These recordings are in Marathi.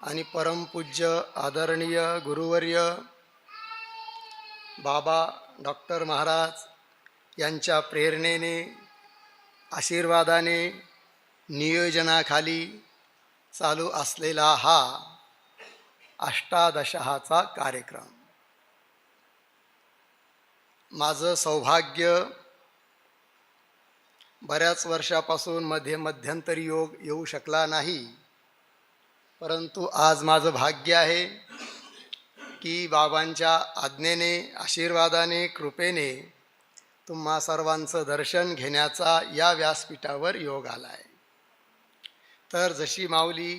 आणि परमपूज्य आदरणीय गुरुवर्य बाबा डॉक्टर महाराज यांच्या प्रेरणेने, आशीर्वादाने, नियोजनाखाली चालू असलेला हा अष्टादशहाचा कार्यक्रम. माझं सौभाग्य बऱ्याच वर्षापासून मध्यंतरी योग येऊ शकला नाही, परंतु आज माझं भाग्य आहे की बाबांच्या आज्ञेने, आशीर्वादाने, कृपेने तुम्हा सर्वांचं दर्शन घेण्याचा या व्यासपीठावर योग आला आहे. तर जशी माऊली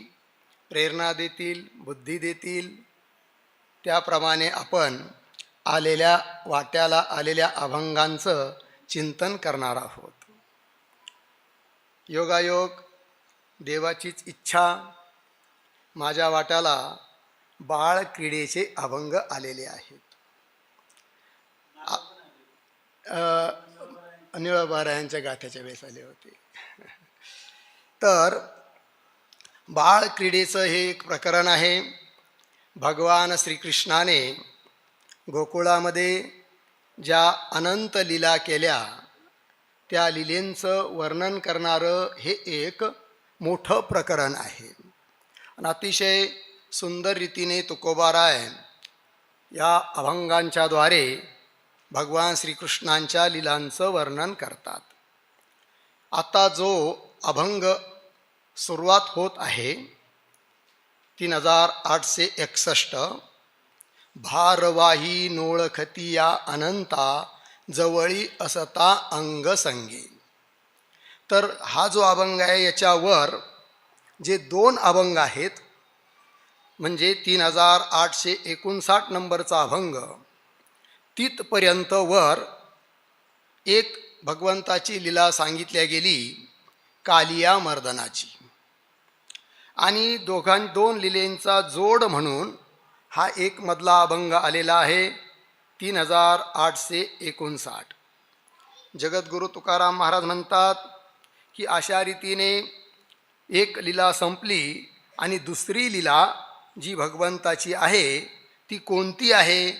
प्रेरणा देतील, बुद्धी देतील, त्याप्रमाणे आपण आलेल्या वाट्याला आलेल्या अभंगांचं चिंतन करणार आहोत. योगायोग, देवाचीच इच्छा, माझ्या वाट्याला बाळ क्रीडेचे अभंग आलेले आहेत. निळोबारा यांच्या गाथ्याच्या वेळेस आले होते. तर बाळ क्रीडेचं हे एक प्रकरण आहे. भगवान श्रीकृष्णाने गोकुळामध्ये ज्या अनंत लीला केल्या, त्या लीलेंचं वर्णन करणारं हे एक मोठं प्रकरण आहे. आणि अतिशय सुंदर रीतीने तुकोबाराय या अभंगांच्याद्वारे भगवान श्रीकृष्णांच्या लीलांचं वर्णन करतात. आता जो अभंग सुरुवात होत आहे 3861, भारवाही नोळखतिया अनंता जवळी असता अंगसंगे. तर हा जो अभंग आहे याच्यावर जे 2 अभंग आहेत, म्हणजे 3859 नंबरचा अभंग, तिथपर्यंत वर एक भगवंताची लीला सांगितल्या गेली, कालिया मर्दनाची, आणि 2 लीलेंचा जोड म्हणून हा एक मधला अभंग आलेला आहे 3859. जगद्गुरु तुकाराम महाराज म्हणतात की अशा रीतीने एक लीला संपली आणि दुसरी लीला जी भगवंताची आहे ती कोणती आहे,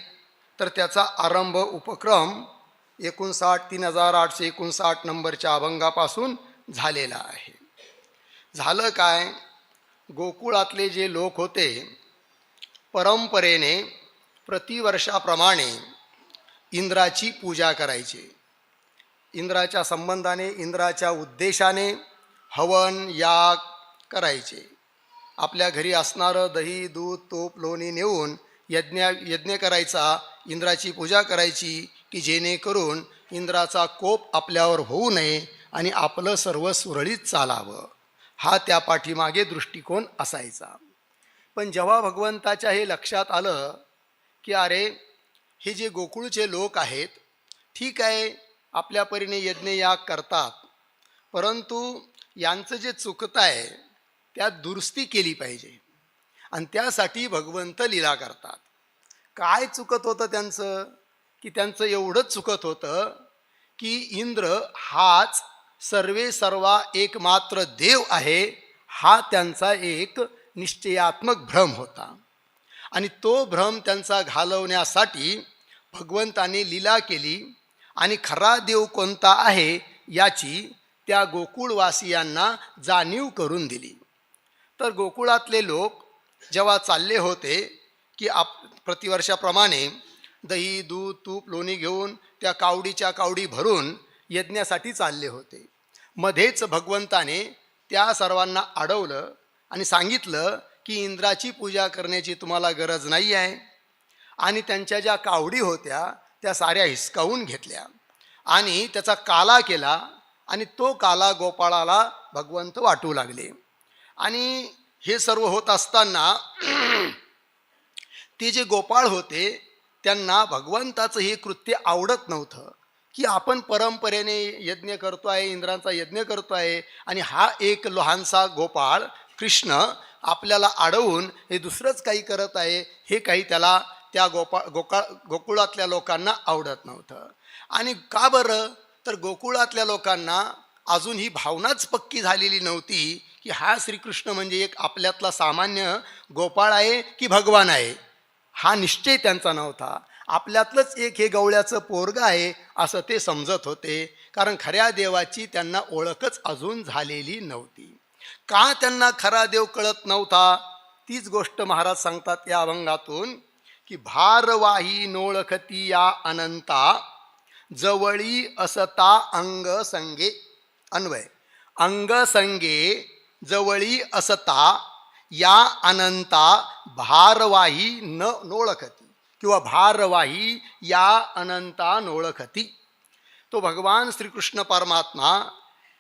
तर त्याचा आरंभ उपक्रम 3859 नंबरच्या अभंगापासून झालेला आहे. झालं काय, गोकुळातले जे लोक होते परंपरेने प्रतिवर्षाप्रमाणे इंद्राची पूजा करायचे. इंद्राच्या संबंधाने, इंद्राच्या उद्देशाने हवन याग करायचे. आपल्या घरी असणारं दही, दूध, तूप, लोणी नेऊन यज्ञ करायचा, इंद्राची पूजा करायची की जेणेकरून इंद्राचा कोप आपल्यावर होऊ नये आणि आपलं सर्व सुरळीत चालावं, हा त्या पाठीमागे दृष्टिकोन असायचा. पण जेव्हा भगवंताच्या हे लक्षात आलं की अरे हे जे गोकुळचे लोक आहेत, ठीक आहे आपल्या परीने यज्ञ याग करतात, परंतु यांचं जे चुकतं आहे त्यात दुरुस्ती केली पाहिजे, आणि त्यासाठी भगवंत लीला करतात. काय चुकत होतं त्यांचं, की त्यांचं एवढंच चुकत होतं की इंद्र हाच सर्वे सर्वा एकमात्र देव आहे, हा त्यांचा एक निश्चयात्मक भ्रम होता. आणि तो भ्रम त्यांचा घालवण्यासाठी भगवंताने लीला केली, आणि खरा देव कोणता आहे याची त्या गोकुळवासियांना जाणीव करून दिली. तर गोकुळातले लोक जेव्हा चालले होते की प्रतिवर्षाप्रमाणे दही, दूध, तूप, लोणी घेऊन त्या कावडीच्या कावडी भरून यज्ञासाठी चालले होते, मध्येच भगवंताने त्या सर्वांना अडवलं आणि सांगितलं की इंद्राची पूजा करण्याची तुम्हाला गरज नाही आहे. आणि त्यांच्या ज्या कावडी होत्या त्या साऱ्या हिसकावून घेतल्या आणि त्याचा काला केला, आणि तो काला गोपाळाला भगवंत वाटू लागले. आणि हे सर्व होत असताना ते जे गोपाळ होते त्यांना भगवंताचं हे कृत्य आवडत नव्हतं की आपण परंपरेने यज्ञ करतो आहे, इंद्रांचा यज्ञ करतो आहे, आणि हा एक लहानसा गोपाळ कृष्ण आपल्याला अडवून हे दुसरंच काही करत आहे, हे काही त्याला त्या गोकुळातल्या लोकांना आवडत नव्हतं. आणि का बरं, तर गोकुळातल्या लोकांना अजून ही भावनाच पक्की झालेली नव्हती की हा श्रीकृष्ण म्हणजे एक आपल्यातला सामान्य गोपाळ आहे की भगवान आहे हा निश्चय त्यांचा नव्हता. आपल्यातलंच एक हे गवळ्याचं पोरगं आहे असं ते समजत होते. कारण खऱ्या देवाची त्यांना ओळखच अजून झालेली नव्हती. का त्यांना खरा देव कळत नव्हता तीच गोष्ट महाराज सांगतात या अभंगातून की भारवाही नोळखती या अनंता जवळी असता अंग संगे. अन्वय अंग संगे जवळी असता या अनंता भारवाही न नोळखती किंवा भारवाही या अनंता नोळखती. तो भगवान श्रीकृष्ण परमात्मा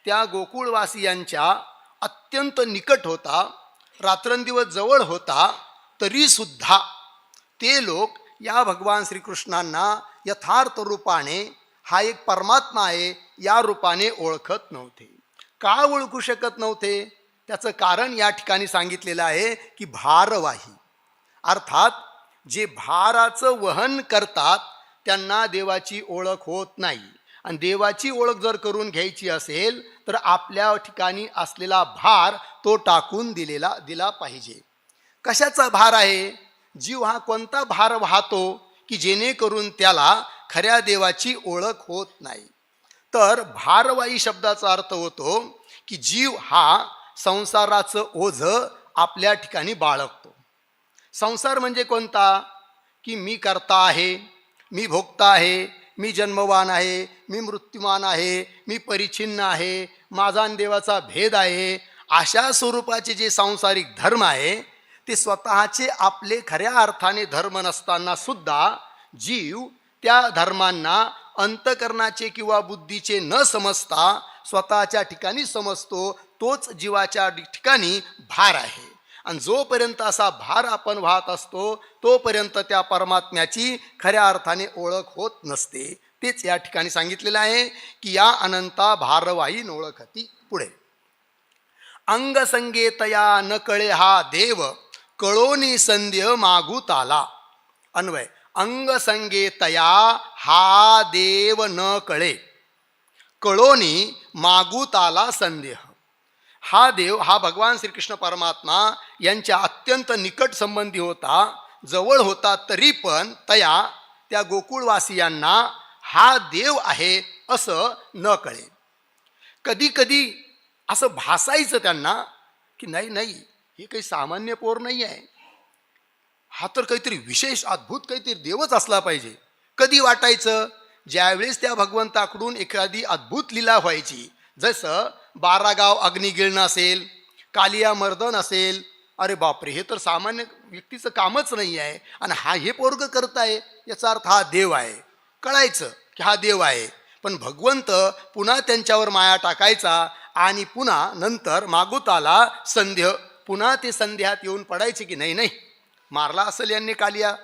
त्या गोकुळवासियांच्या अत्यंत निकट होता, रात्रंदिवस जवळ होता, तरीसुद्धा ते लोक या भगवान श्रीकृष्णांना यथार्थ रूपाने हा एक परमात्मा आहे या रूपाने ओळखत नव्हते. का ओळखू शकत नव्हते त्याचं कारण या ठिकाणी सांगितलेलं आहे की भारवाही अर्थात जे भाराचं वहन करतात त्यांना देवाची ओळख होत नाही. आणि देवाची ओळख जर करून घ्यायची असेल तर आपल्या ठिकाणी असलेला भार तो टाकून दिला पाहिजे. कशाचा भार आहे? जीव हा कोणता भार वाहतो की जेणेकरून त्याला खऱ्या देवाची ओळख होत नाही. तर भारवाही शब्दाचा अर्थ होतो की जीव हा संसाराचं ओझं आपल्या ठिकाणी बाळगतो. संसार म्हणजे कोणता? की मी कर्ता आहे, मी भोक्ता आहे, मी जन्मवान आहे, मी मृत्युमान आहे, मी परिच्छिन्न आहे, माझा आणि देवाचा भेद आहे. अशा स्वरूपाचे जे सांसारिक धर्म आहे ते स्वतःचे आपले खऱ्या अर्थाने धर्म नसताना सुद्धा जीव त्या धर्मांना अंतकरणाचे किंवा बुद्धीचे न समजता स्वतःच्या ठिकाणी समजतो. तोच जीवाच्या ठिकाणी भार आहे. आणि जोपर्यंत असा भार आपण वाहत असतो तोपर्यंत त्या परमात्म्याची खऱ्या अर्थाने ओळख होत नसते. तेच या ठिकाणी सांगितलेलं आहे की या अनंता भारवाही नोळखती. पुढे अंगसंगेतया न कळे हा देव कळोनी संध्य मागूताला. अन्वय अंगसंगेतया हा देव न कळे कळोनी मागूताला संदेह. हा देव हा भगवान श्रीकृष्ण परमात्मा यांच्या अत्यंत निकट संबंधी होता, जवळ होता, तरी पण त्या गोकुळवासियांना हा देव आहे असं न कळे. कधी कधी असं भासायचं त्यांना की नाही हे काही सामान्य पोर नाही आहे, हा तर काहीतरी विशेष अद्भुत काहीतरी देवच असला पाहिजे. कधी वाटायचं? ज्यावेळेस त्या भगवंताकडून एखादी अद्भुत लीला व्हायची, जसं 12 गाव अग्नी गिळणं असेल, कालिया मर्दन असेल. अरे बापरे, हे तर सामान्य व्यक्तीचं कामच नाही आहे आणि हे पोरग करताय याचा अर्थ हा देव आहे. कळायचं की हा देव आहे. पण भगवंत पुन्हा त्यांच्यावर माया टाकायचा आणि पुन्हा नंतर मागुताला संध्य, पुन्हा ते संध्यात येऊन पडायचे की नाही मारला असेल यांनी कालिया,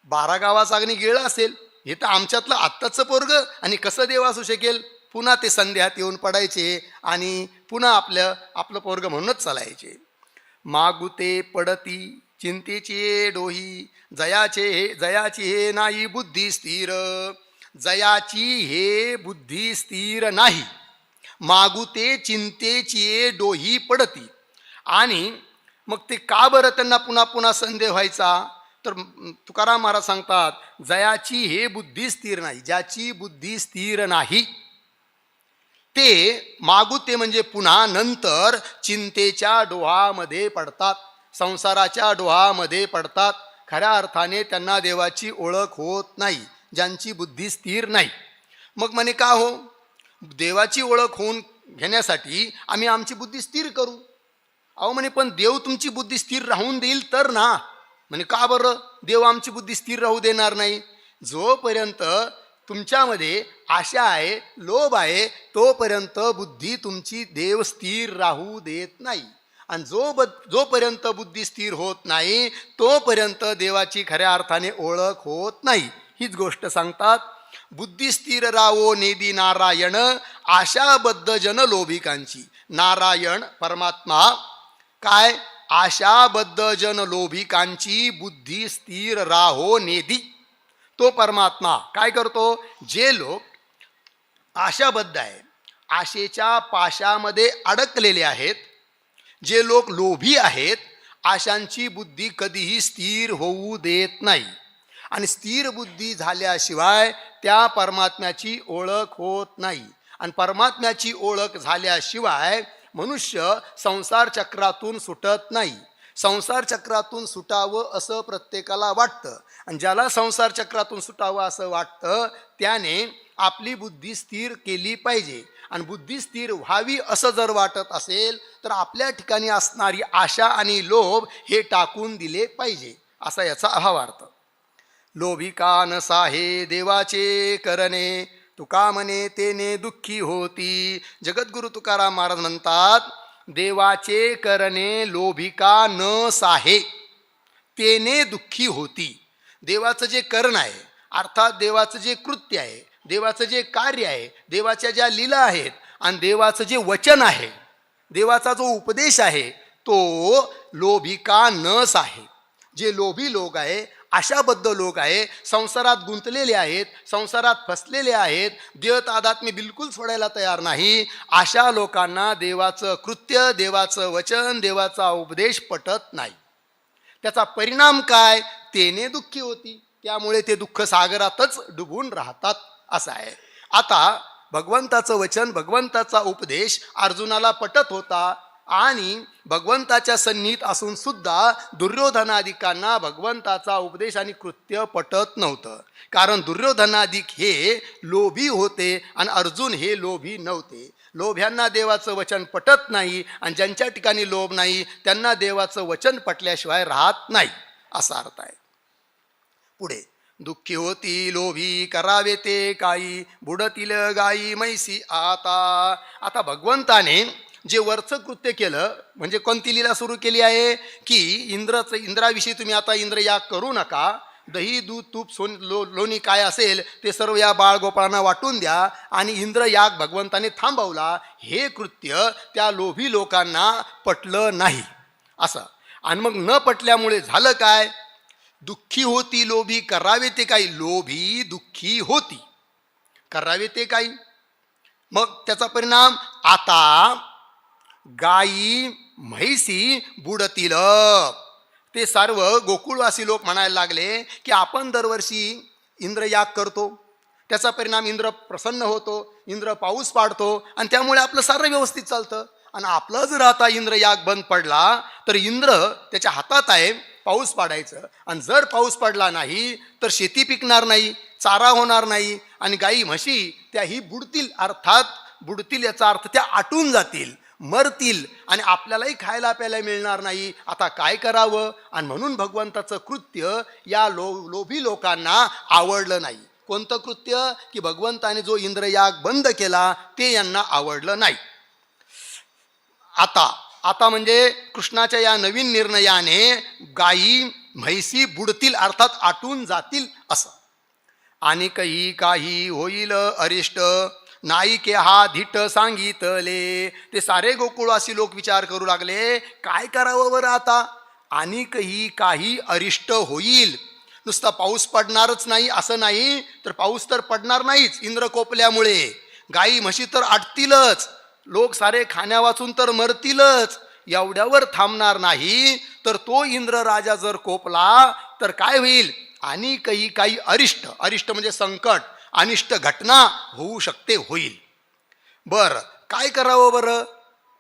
12 गावाचा अग्नी गिळला असेल, हे तर आमच्यातलं आत्ताचं पोरग आणि कसं देव असू शकेल. पुन्हा ते संध्यात येऊन पडायचे आणि पुन्हा आपलं पोरग म्हणूनच चालायचे. मागुते पडती चिंतेची डोही जयाची हे नाही बुद्धी स्थिर. जयाची हे बुद्धी स्थिर नाही, मागुते चिंतेची डोही पडती. आणि मग ते का बरं त्यांना पुन्हा पुन्हा संदेह व्हायचा? तर तुकाराम महाराज सांगतात जयाची हे बुद्धी स्थिर नाही. ज्याची बुद्धी स्थिर नाही ते मागुते म्हणजे पुन्हा नंतर चिंतेच्या डोहामध्ये पडतात, संसाराच्या डोहामध्ये पडतात. खऱ्या अर्थाने त्यांना देवाची ओळख होत नाही, ज्यांची बुद्धी स्थिर नाही. मग म्हणे का हो, देवाची ओळख होऊन घेण्यासाठी आम्ही आमची बुद्धी स्थिर करू. अहो म्हणे पण देव तुमची बुद्धी स्थिर राहून देईल तर ना. म्हणे का बरं देव आमची बुद्धी स्थिर राहू देणार नाही? जोपर्यंत तुमच्यामध्ये आशा आहे, लोभ आहे, तोपर्यंत बुद्धी तुमची देव स्थिर राहू देत नाही. आणि जोपर्यंत बुद्धी स्थिर होत नाही तोपर्यंत देवाची खऱ्या अर्थाने ओळख होत नाही. हीच गोष्ट सांगतात. बुद्धी स्थिर रावो नेदी नारायण आशाबद्ध जन लोभिकांची. नारायण परमात्मा काय? आशाबद्ध जन लोभिकांची बुद्धी स्थिर राहो नेदी. तो परमात्मा काय करतो? जे लोक आशाबद्ध आहे, आशेच्या पाशामध्ये अडकलेले आहेत, जे लोक लोभी आहेत, आशांची बुद्धी कधीही स्थिर होऊ देत नाही. आणि स्थिर बुद्धी झाल्याशिवाय त्या परमात्म्याची ओळख होत नाही. आणि परमात्म्याची ओळख झाल्याशिवाय मनुष्य संसार चक्रातून सुटत नाही. संसार चक्रातून सुटावं असं प्रत्येकाला वाटतं. आणि ज्याला संसार चक्रातून सुटावं असं वाटतं त्याने आपली बुद्धी स्थिर केली पाहिजे. आणि बुद्धी स्थिर व्हावी असं जर वाटत असेल तर आपल्या ठिकाणी असणारी आशा आणि लोभ हे टाकून दिले पाहिजे, असा याचा भावार्थ. लोभी का नसाहे देवाचे करणे, तुका म्हणे तेने दुःखी होती. जगद्गुरु तुकाराम महाराज म्हणतात, देवाचे करणे लोभिका न साहे तेने दुःखी होती. देवाचं जे करण आहे, अर्थात देवाचं जे कृत्य आहे, देवाचं जे कार्य आहे, देवाच्या ज्या लीला आहेत आणि देवाचं जे वचन आहे, देवाचा जो उपदेश आहे, तो लोभिका नस आहे. जे लोभी लोक आहे, आशाबद्ध लोक आहे, संसारात गुंतलेले आहेत, संसारात फसलेले आहेत, देह तादात्म्य बिलकुल सोडायला तयार नाही, अशा लोकांना देवाचं कृत्य, देवाचं वचन, देवाचा उपदेश पटत नाही. त्याचा परिणाम काय? तेने दुःखी होती. त्यामुळे ते दुःख सागरातच डुबून राहतात असं आहे. आता भगवंताचं वचन, भगवंताचा उपदेश अर्जुनाला पटत होता आणि भगवंताच्या सन्निहित असून सुद्धा दुर्योधनादिकांना भगवंताचा उपदेश आणि कृत्य पटत नव्हतं. कारण दुर्योधनादिक हे लोभी होते आणि अर्जुन हे लोभी नव्हते. लोभ्यांना देवाचं वचन पटत नाही आणि ज्यांच्या ठिकाणी लोभ नाही त्यांना देवाचं वचन पटल्याशिवाय राहत नाही, असा अर्थ आहे. पुढे, दुःखी होती लोभी करावे ते काही, बुडतील गाई म्हैसी आता. आता भगवंताने जे वरचं कृत्य केलं, म्हणजे कोणती लीला सुरू केली आहे की इंद्राविषयी तुम्ही आता इंद्रयाग करू नका, दही दूध तूप लोणी काय असेल ते सर्व या बाळगोपाळांना वाटून द्या, आणि इंद्रयाग भगवंताने थांबवला. हे कृत्य त्या लोभी लोकांना पटलं नाही असं. आणि मग न पटल्यामुळे झालं काय? दुःखी होती लोभी करावे ते काही. लोभी दुःखी होती, करावे ते काही. मग त्याचा परिणाम आता गाई म्हैसी बुडतील. ते सर्व गोकुळवासी लोक म्हणायला लागले की आपण दरवर्षी इंद्रयाग करतो, त्याचा परिणाम इंद्र प्रसन्न होतो, इंद्र पाऊस पाडतो आणि त्यामुळे आपलं सारं व्यवस्थित चालतं. आणि आपला जर आता इंद्रयाग बंद पडला तर इंद्र त्याच्या हातात आहे पाऊस पाडायचं, आणि जर पाऊस पडला नाही तर शेती पिकणार नाही, चारा होणार नाही, आणि गाई म्हशी त्याही बुडतील. अर्थात बुडतील याचा अर्थ त्या आटून जातील, मरतील, आणि आपल्यालाही खायला प्यायला मिळणार नाही. आता काय करावं? आणि म्हणून भगवंताचं कृत्य या लोभी लोकांना आवडलं नाही. कोणतं कृत्य? की भगवंताने जो इंद्रयाग बंद केला ते यांना आवडलं नाही. आता म्हणजे कृष्णाच्या या नवीन निर्णयाने गाई म्हैसी बुडतील, अर्थात आटून जातील असं. आणि काही होईल अरिष्ट, नाईके हा धीट सांगितले. ते सारे गोकुळवासी लोक विचार करू लागले, काय करावं बरं आता? आणि काही अरिष्ट होईल. नुसता पाऊस पडणारच नाही असं नाही, तर पाऊस तर पडणार नाहीच इंद्र कोपल्यामुळे, गाई म्हशी तर आटतीलच, लोक सारे खाण्या वाचून तर मरतीलच. एवढ्यावर थांबणार नाही तर तो इंद्र राजा जर कोपला तर काय होईल? आणि काही अरिष्ट, अरिष्ट म्हणजे संकट, अनिष्ट घटना होऊ शकते, होईल. बरं, काय करावं बरं?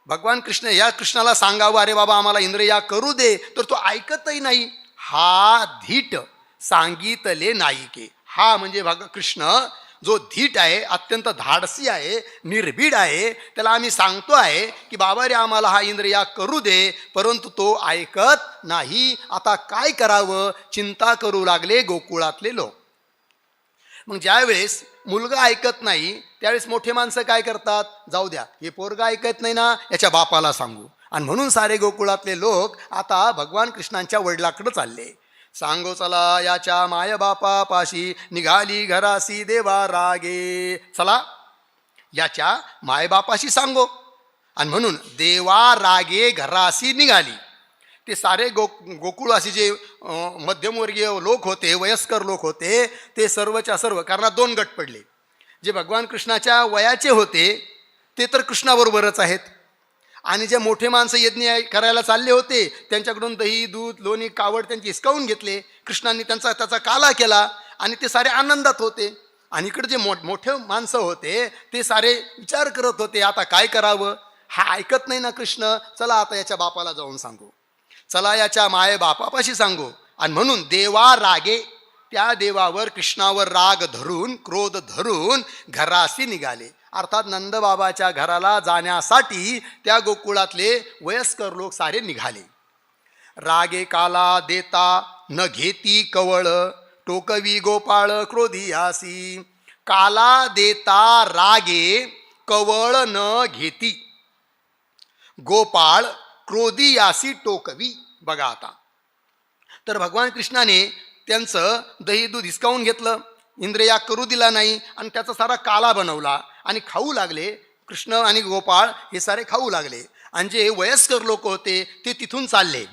भगवान कृष्ण या कृष्णाला सांगावं, अरे बाबा आम्हाला इंद्रयाग करू दे, तर तो ऐकतही नाही. हा धीट सांगितले नाईके. हा म्हणजे कृष्ण जो धीट आहे, अत्यंत धाडसी आहे, निर्भीड आहे, त्याला आम्ही सांगतो आहे की बाबा रे आम्हाला हा इंद्रयाग करू दे, परंतु तो ऐकत नाही. आता काय करावं? चिंता करू लागले गोकुळातले लोक. मग ज्यावेळेस मुलगा ऐकत नाही त्यावेळेस मोठे माणसं काय करतात? जाऊ द्या, हे पोरगा ऐकत नाही ना, याच्या बापाला सांगू. आणि म्हणून सारे गोकुळातले लोक आता भगवान कृष्णांच्या वडिलाकडे चालले. सांगो चला याच्या मायबापापाशी, निघाली घरासी देवा रागे. चला याच्या मायबापाशी सांगो. आणि म्हणून देवा रागे घरासी निघाली. ते सारे गोकुळवासी जे मध्यमवर्गीय लोक होते, वयस्कर लोक होते, ते सर्वच्या सर्व, कारण दोन गट पडले. जे भगवान कृष्णाच्या वयाचे होते ते तर कृष्णाबरोबरच आहेत, आणि जे मोठे माणसं यज्ञ करायला चालले होते त्यांच्याकडून दही दूध लोणी कावड त्यांची हिसकावून घेतले. कृष्णांनी त्याचा काला केला आणि ते सारे आनंदात होते. आणि इकडे जे मोठे माणसं होते ते सारे विचार करत होते आता काय करावं, हा ऐकत नाही ना कृष्ण, चला आता याच्या बापाला जाऊन सांगू, चला याच्या माये बापापाशी सांगू. आणि म्हणून देवा रागे, त्या देवावर कृष्णावर राग धरून क्रोध धरून घराशी निघाले. अर्थात नंदबाबाच्या घराला जाण्यासाठी त्या गोकुळातले वयस्कर लोक सारे निघाले. रागे काला देता न घेती कवळ, टोकवी गोपाळ क्रोधियासी. काला देता रागे कवळ न घेती, गोपाळ क्रोधियासी टोकवी. बघा आता तर भगवान कृष्णाने त्यांचं दही दूध हिसकावून घेतलं, इंद्रिया करू दिला नाही आणि त्याचा सारा काला बनवला आणि खाऊ लागले. कृष्ण आणि गोपाळ हे सारे खाऊ लागले. आणि जे वयस्कर लोक होते ते तिथून चालले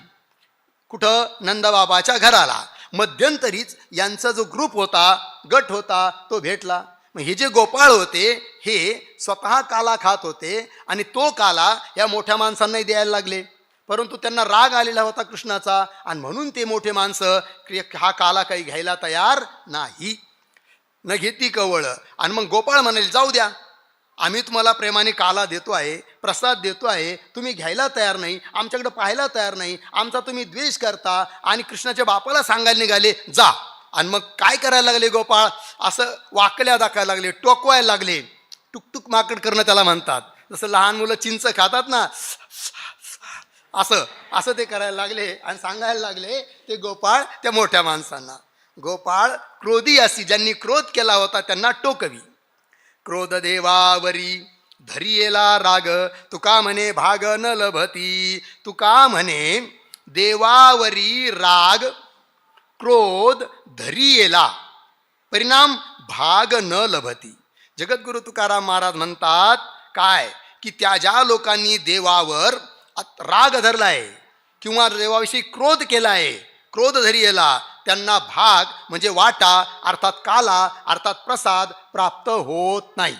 कुठं, नंदबाबाच्या घराला. मध्यंतरीच यांचा जो ग्रुप होता, गट होता, तो भेटला. मग हे जे गोपाळ होते हे स्वतः काला खात होते आणि तो काला या मोठ्या माणसांनाही द्यायला लागले. परंतु त्यांना राग आलेला होता कृष्णाचा आणि म्हणून ते मोठे माणसं हा काला काही घ्यायला तयार नाही, न घेती कवळ. आणि मग गोपाळ म्हणाले जाऊ द्या, आम्ही तुम्हाला प्रेमाने काला देतो आहे, प्रसाद देतो आहे, तुम्ही घ्यायला तयार नाही, आमच्याकडे पाहायला तयार नाही, आमचा तुम्ही द्वेष करता आणि कृष्णाच्या बापाला सांगायला निघाले जा. आणि मग काय करायला लागले गोपाळ, असं वाकल्या दाखायला लागले, टोकवायला लागले. टुकटुक माकड करणं त्याला म्हणतात. जसं लहान मुलं चिंच खातात ना, असं असं ते करायला लागले आणि सांगायला लागले ते गोपाळ त्या मोठ्या माणसांना. गोपाळ क्रोधी असी, ज्यांनी क्रोध केला होता त्यांना टोकवी. क्रोध देवावरी धरी येला राग, तुका म्हणे भाग न लभती. तुका म्हणे देवावरी राग क्रोध धरी येला, परिणाम भाग न लभती. जगद्गुरु तुकाराम महाराज म्हणतात काय की त्या ज्या लोकांनी देवावर राग धरलाय किंवा देवाविषयी क्रोध केलाय, क्रोध धरी येला, त्यांना भाग म्हणजे वाटा अर्थात काला अर्थात प्रसाद प्राप्त होत नाही.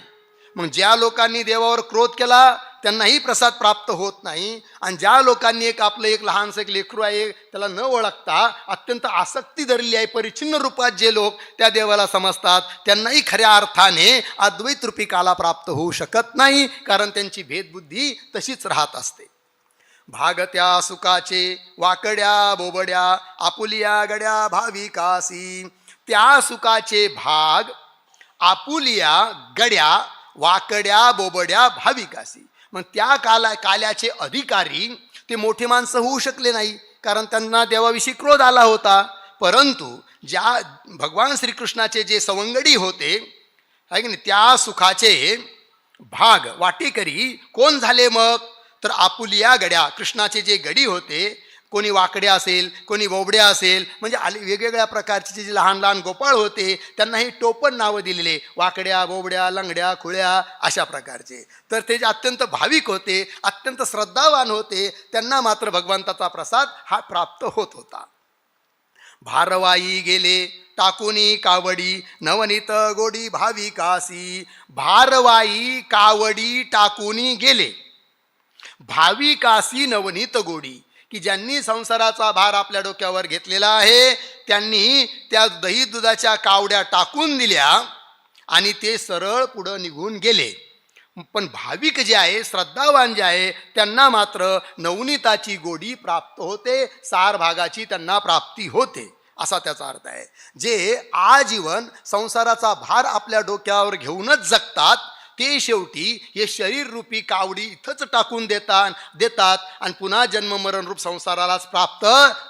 मग ज्या लोकांनी देवावर क्रोध केला त्यांनाही प्रसाद प्राप्त होत नाही. आणि ज्या लोकांनी एक लहानसं एक लेकरू आहे त्याला न ओळखता अत्यंत आसक्ती धरली आहे, परिच्छिन्न रूपात जे लोक त्या देवाला समजतात त्यांनाही खऱ्या अर्थाने अद्वैत रूपी काला प्राप्त होऊ शकत नाही, कारण त्यांची भेदबुद्धी तशीच राहत असते. भागत्या सुखाचे वाकड्या बोबड्या, आपुलिया गड्या भाविकासी. त्या सुखाचे भाग आपुलिया गड्या वाकड्या बोबड्या भाविकासी. मग त्या काल्याचे अधिकारी ते मोठे माणसं होऊ शकले नाही, कारण त्यांना देवाविषयी क्रोध आला होता. परंतु ज्या भगवान श्रीकृष्णाचे जे सवंगडी होते आहे की नाही, त्या सुखाचे भाग वाटेकरी कोण झाले मग, तर आपुलिया गड्या, कृष्णाचे जे गडी होते, कोणी वाकड्या असेल कोणी बोबड्या असेल, म्हणजे वेगवेगळ्या प्रकारचे जे लहान लहान गोपाळ होते त्यांना हे टोपण नावं दिलेले, वाकड्या बोबड्या लंगड्या खुळ्या अशा प्रकारचे. तर ते जे अत्यंत भाविक होते, अत्यंत श्रद्धावान होते, त्यांना मात्र भगवंताचा प्रसाद हा प्राप्त होत होता. भारवाई गेले टाकुनी कावडी, नवनीत गोडी भाविकासी. भारवाई कावडी टाकुनी गेले, भाविकासी नवनीत गोडी, की ज्यांनी संसाराचा भार आपल्या डोक्यावर घेतलेला आहे त्यांनी त्या दही दुधाच्या कावड्या टाकून दिल्या आणि ते सरळ पुढं निघून गेले. पण भाविक जे आहे, श्रद्धावान जे आहे, त्यांना मात्र नवनीताची गोडी प्राप्त होते, सार भागाची त्यांना प्राप्ती होते, असा त्याचा अर्थ आहे. जे आजीवन संसाराचा भार आपल्या डोक्यावर घेऊनच जगतात ते शेवटी हे शरीररूपी कावडी इथंच टाकून देतात आणि पुन्हा जन्ममरण रूप संसारालाच प्राप्त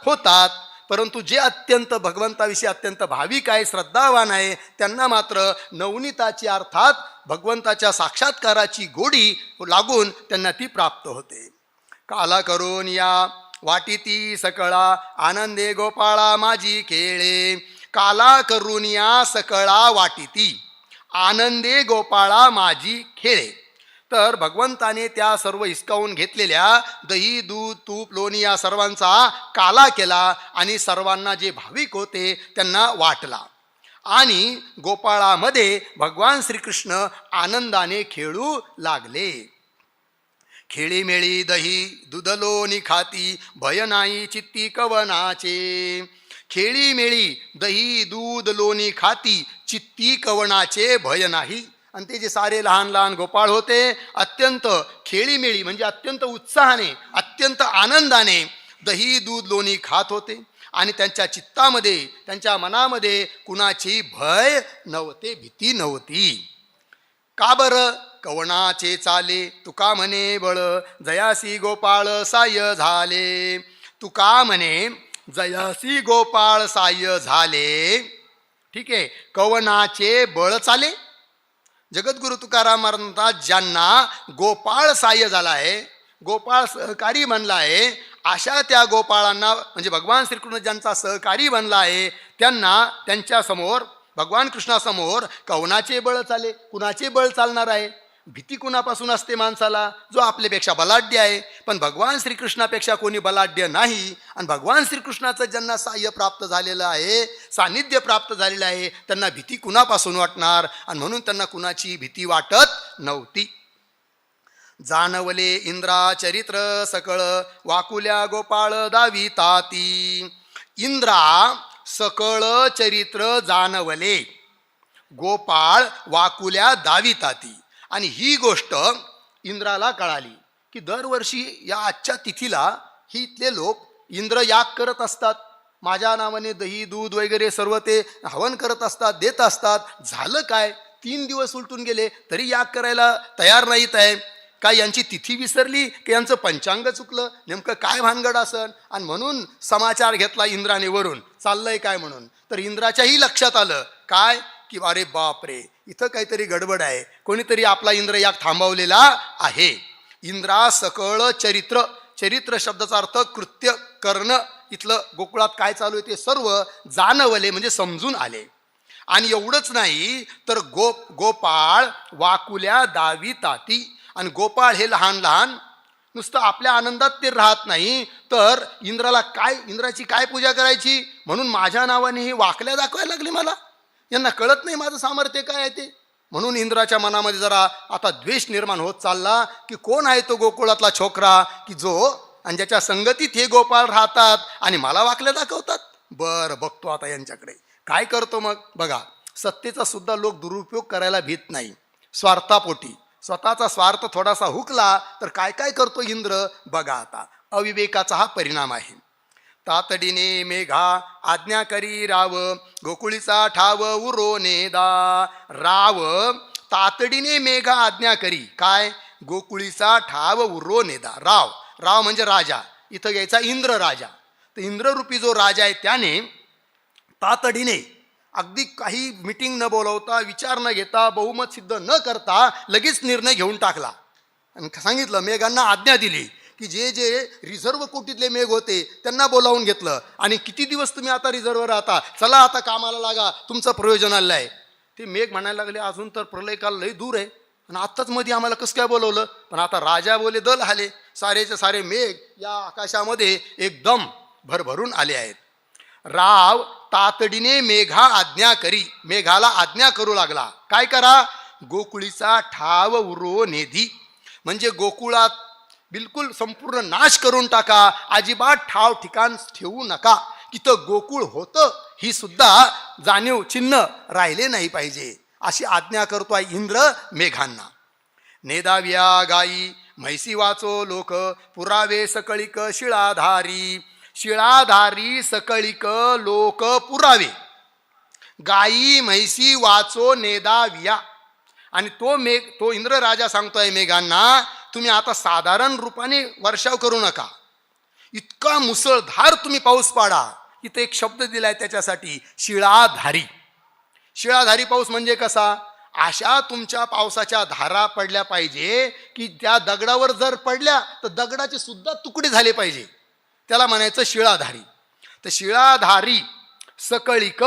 होतात. परंतु जे अत्यंत भगवंताविषयी अत्यंत भाविक आहे, श्रद्धावान आहे, त्यांना मात्र नवनीताची अर्थात भगवंताच्या साक्षात्काराची गोडी लागून त्यांना ती प्राप्त होते. काला करून या वाटिती सकळा, आनंदे गोपाळा माझी खेळे. काला करून या सकळा वाटिती, आनंदे गोपाळा माझी खेळे. तर भगवंताने त्या सर्व हिसकावून घेतलेल्या दही दूध तूप लोणी या सर्वांचा काला केला आणि सर्वांना जे भाविक होते त्यांना वाटला. आणि गोपाळामध्ये भगवान श्रीकृष्ण आनंदाने खेळू लागले. खेळीमेळी दही दुधलोनी खाती भय नाही चित्ती कवनाचे. खेळीमेळी दही दूध लोणी खाती चित्ती कवनाचे भय नाही. आणि ते जे सारे लहान लहान गोपाळ होते अत्यंत खेळीमेळी म्हणजे अत्यंत उत्साहाने अत्यंत आनंदाने दही दूध लोणी खात होते. आणि त्यांच्या चित्तामध्ये त्यांच्या मनामध्ये कुणाची भय नव्हते, भीती नव्हती. का बरं? कवनाचे चाले तुका म्हणे बळ जयासी गोपाळ साय झाले. तुका म्हणे जयासी गोपाळ साय झाले. ठीक आहे, कवनाचे बळ चाले. जगद्गुरु तुकाराम महाराज म्हणतात ज्यांना गोपाळ साह्य झाला आहे, गोपाळ सहकारी बनला आहे, अशा त्या गोपाळांना म्हणजे भगवान श्रीकृष्ण ज्यांचा सहकारी बनला आहे त्यांना त्यांच्यासमोर भगवान कृष्णासमोर कवनाचे बळ चाले. कुणाचे बळ चालणार आहे? भीती कुणापासून असते माणसाला? जो आपल्यापेक्षा बलाढ्य आहे. पण भगवान श्रीकृष्णापेक्षा कोणी बलाढ्य नाही. आणि भगवान श्रीकृष्णाचं ज्यांना साह्य प्राप्त झालेलं आहे, सान्निध्य प्राप्त झालेलं आहे, त्यांना भीती कुणापासून वाटणार? आणि म्हणून त्यांना कुणाची भीती वाटत नव्हती. जाणवले इंद्रा चरित्र सकळ वाकुल्या गोपाळ दाविताती. इंद्रा सकळ चरित्र जाणवले गोपाळ वाकुल्या दाविताती. आणि ही गोष्ट इंद्राला कळाली की दरवर्षी या आजच्या तिथीला ही इथले लोक इंद्र याग करत असतात, माझ्या नावाने दही दूध वगैरे सर्व ते हवन करत असतात, देत असतात. झालं काय? 3 दिवस उलटून गेले तरी याग करायला तयार नाहीत आहे. काय यांची तिथी विसरली की यांचं पंचांग चुकलं? नेमकं काय भानगड असन? आणि म्हणून समाचार घेतला इंद्राने वरून चाललंय काय म्हणून. तर इंद्राच्याही लक्षात आलं काय की अरे बापरे, इथं काहीतरी गडबड आहे, कोणीतरी आपला इंद्र याग थांबवलेला आहे. इंद्रा सकळ चरित्र, चरित्र शब्दाचा अर्थ कृत्य करणं. इथलं गोकुळात काय चालू आहे ते सर्व जाणवले म्हणजे समजून आले. आणि एवढंच नाही तर गोपाळ वाकुल्या दाविताती. आणि गोपाळ हे लहान लहान नुसतं आपल्या आनंदात ते राहत नाही तर इंद्राला काय, इंद्राची काय पूजा करायची म्हणून माझ्या नावाने हे वाकल्या दाखवायला लागले. मला यांना कळत नाही माझं सामर्थ्य काय आहे ते. म्हणून इंद्राच्या मनामध्ये जरा आता द्वेष निर्माण होत चालला की कोण आहे तो गोकुळातला छोकरा की जो आणि ज्याच्या संगतीत हे गोपाळ राहतात आणि मला वाकल्या दाखवतात. बरं, बघतो आता यांच्याकडे काय करतो. मग बघा, सत्तेचा सुद्धा लोक दुरुपयोग करायला भीत नाही. स्वार्थापोटी स्वतःचा स्वार्थ थोडासा हुकला तर काय काय करतो इंद्र बघा. आता अविवेकाचा हा परिणाम आहे. तातडीने मेघा आज्ञा करी राव गोकुळीचा ठाव उरो नेदा. राव तातडीने मेघा आज्ञा करी काय? गोकुळीचा ठाव उरो नेदा. राव, राव म्हणजे राजा, इथं घ्यायचा इंद्र राजा. तर इंद्ररूपी जो राजा आहे त्याने तातडीने अगदी काही मीटिंग न बोलवता, विचार न घेता, बहुमत सिद्ध न करता लगेच निर्णय घेऊन टाकला. आणि सांगितलं, मेघांना आज्ञा दिली की जे जे रिझर्व्ह कोटीतले मेघ होते त्यांना बोलावून घेतलं. आणि किती दिवस तुम्ही आता रिझर्व्ह राहता, चला आता कामाला लागा, तुमचं प्रयोजन आलं आहे. ते मेघ म्हणायला लागले अजून तर प्रलयकाल लई दूर आहे आणि आत्ताच मध्ये आम्हाला कसं काय बोलवलं. पण आता राजा बोले दल आले, सारेचे सारे मेघ या आकाशामध्ये एकदम भरभरून आले आहेत. राव तातडीने मेघा आज्ञा करी, मेघाला आज्ञा करू लागला काय करा? गोकुळीचा ठाव उरो नेधी. म्हणजे गोकुळात बिलकुल संपूर्ण नाश करून टाका, अजिबात ठाव ठिकाण ठेवू नका. तिथं गोकुळ होतं ही सुद्धा जाणीव चिन्ह राहिले नाही पाहिजे, अशी आज्ञा करतोय इंद्र मेघांना. नेदाव्या गाई म्हैसी वाचो लोक पुरावे सकळिक शिळाधारी. शिळाधारी सकळिक लोक पुरावे. गाई म्हैसी वाचो नेदाव्या. आणि तो इंद्र राजा सांगतोय मेघांना, तुम्ही आता साधारण रूपाने वर्षाव करू नका, इतका मुसळधार तुम्ही पाऊस पाडा. इथे एक शब्द दिलाय त्याच्यासाठी, शिळाधारी. शिळाधारी पाऊस म्हणजे कसा? अशा तुमच्या पावसाच्या धारा पडल्या पाहिजे की त्या दगडावर जर पडल्या तर दगडाचे सुद्धा तुकडे झाले पाहिजे, त्याला म्हणायचं शिळाधारी. तर शिळाधारी सकळिक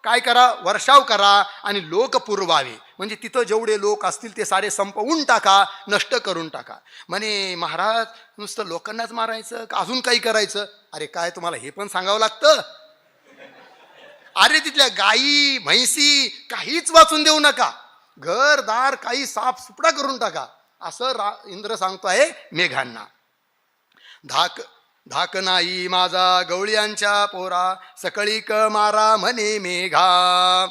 काय करा? वर्षाव करा. आणि लोक पुरवावे म्हणजे तिथं जेवढे लोक असतील ते सारे संपवून टाका, नष्ट करून टाका. म्हणे महाराज नुसतं लोकांनाच मारायचं का अजून काही करायचं? अरे काय तुम्हाला हे पण सांगावं लागतं? अरे तिथल्या गाई म्हैसी काहीच वाचून देऊ नका, घरदार काही साफ सुपडा करून टाका. असं इंद्र सांगतो आहे मेघांना. धाक नाही माझा गवळ्यांच्या पोरा, सकळीक मारा म्हणे मेघा.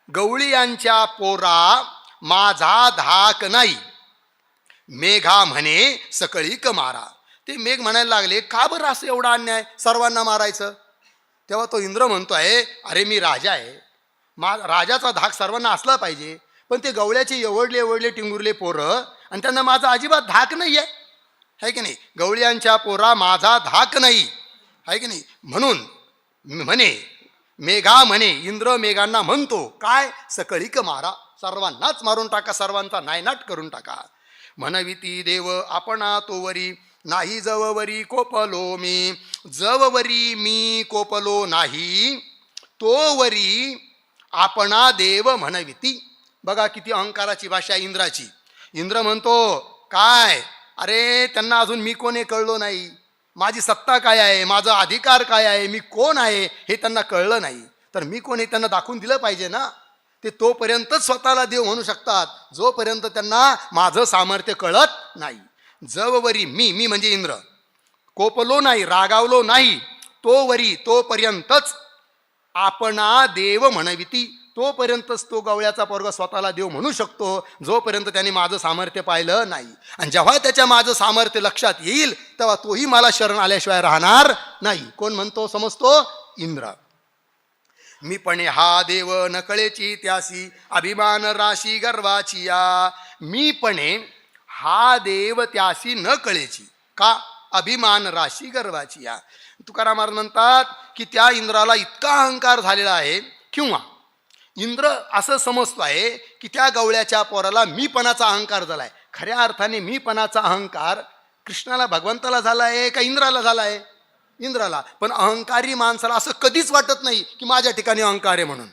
गवळीयांच्या पोरा माझा धाक नाही, मेघा म्हणे सकळीक मारा. ते मेघ म्हणायला लागले, का बरं असं एवढा अन्याय, सर्वांना मारायचं? तेव्हा तो इंद्र म्हणतोय, अरे मी राजा आहे, राजाचा धाक सर्वांना असला पाहिजे, पण ते गवळ्याचे एवढले टिंगुरले पोरं आणि त्यांना माझा अजिबात धाक नाही आहे की नाही. गवळ्यांच्या पोरा माझा धाक नाही आहे की नाही. म्हणून म्हणे मेघा म्हणे, इंद्र मेघांना म्हणतो काय, सकळीक मारा, सर्वांनाच मारून टाका, सर्वांचा नायनाट करून टाका. म्हणविती देव आपणा तोवरी, नाही जववरी कोपलो मी. जववरी मी कोपलो नाही, तोवरी आपणा देव म्हणविती. बघा किती अहंकाराची भाषा इंद्राची. इंद्र म्हणतो काय, अरे त्यांना अजून मी कोण हे कळलो नाही, माझी सत्ता काय आहे, माझा अधिकार काय आहे, मी कोण आहे हे त्यांना कळलं नाही. तर मी कोण हे त्यांना दाखवून दिलं पाहिजे ना. ते तोपर्यंतच स्वतःला देव म्हणू शकतात जोपर्यंत त्यांना माझं सामर्थ्य कळत नाही. जववरी मी म्हणजे इंद्र, कोपलो नाही, रागावलो नाही, तोवरी तोपर्यंतच आपणा देव म्हणविती, तोपर्यंतच तो गवळ्याचा पोरगा स्वतःला देव म्हणू शकतो जोपर्यंत त्याने माझं सामर्थ्य पाहिलं नाही. आणि जेव्हा त्याच्या माझं सामर्थ्य लक्षात येईल तेव्हा तोही मला शरण आल्याशिवाय राहणार नाही. कोण म्हणतो समजतो? इंद्र. मीपणे हा देव नकळेची त्यासी, अभिमान राशी गर्वाची या. मीपणे हा देव त्यासी न कळेची, का? अभिमान राशी गर्वाची या. तुकाराम महाराज म्हणतात की त्या इंद्राला इतका अहंकार झालेला आहे, किंवा इंद्र असं समजतो आहे की त्या गवळ्याच्या पोराला मीपणाचा अहंकार झाला आहे. खऱ्या अर्थाने मीपणाचा अहंकार कृष्णाला, भगवंताला झाला आहे का इंद्राला झाला आहे? इंद्राला. पण अहंकारी माणसाला असं कधीच वाटत नाही की माझ्या ठिकाणी अहंकार आहे म्हणून.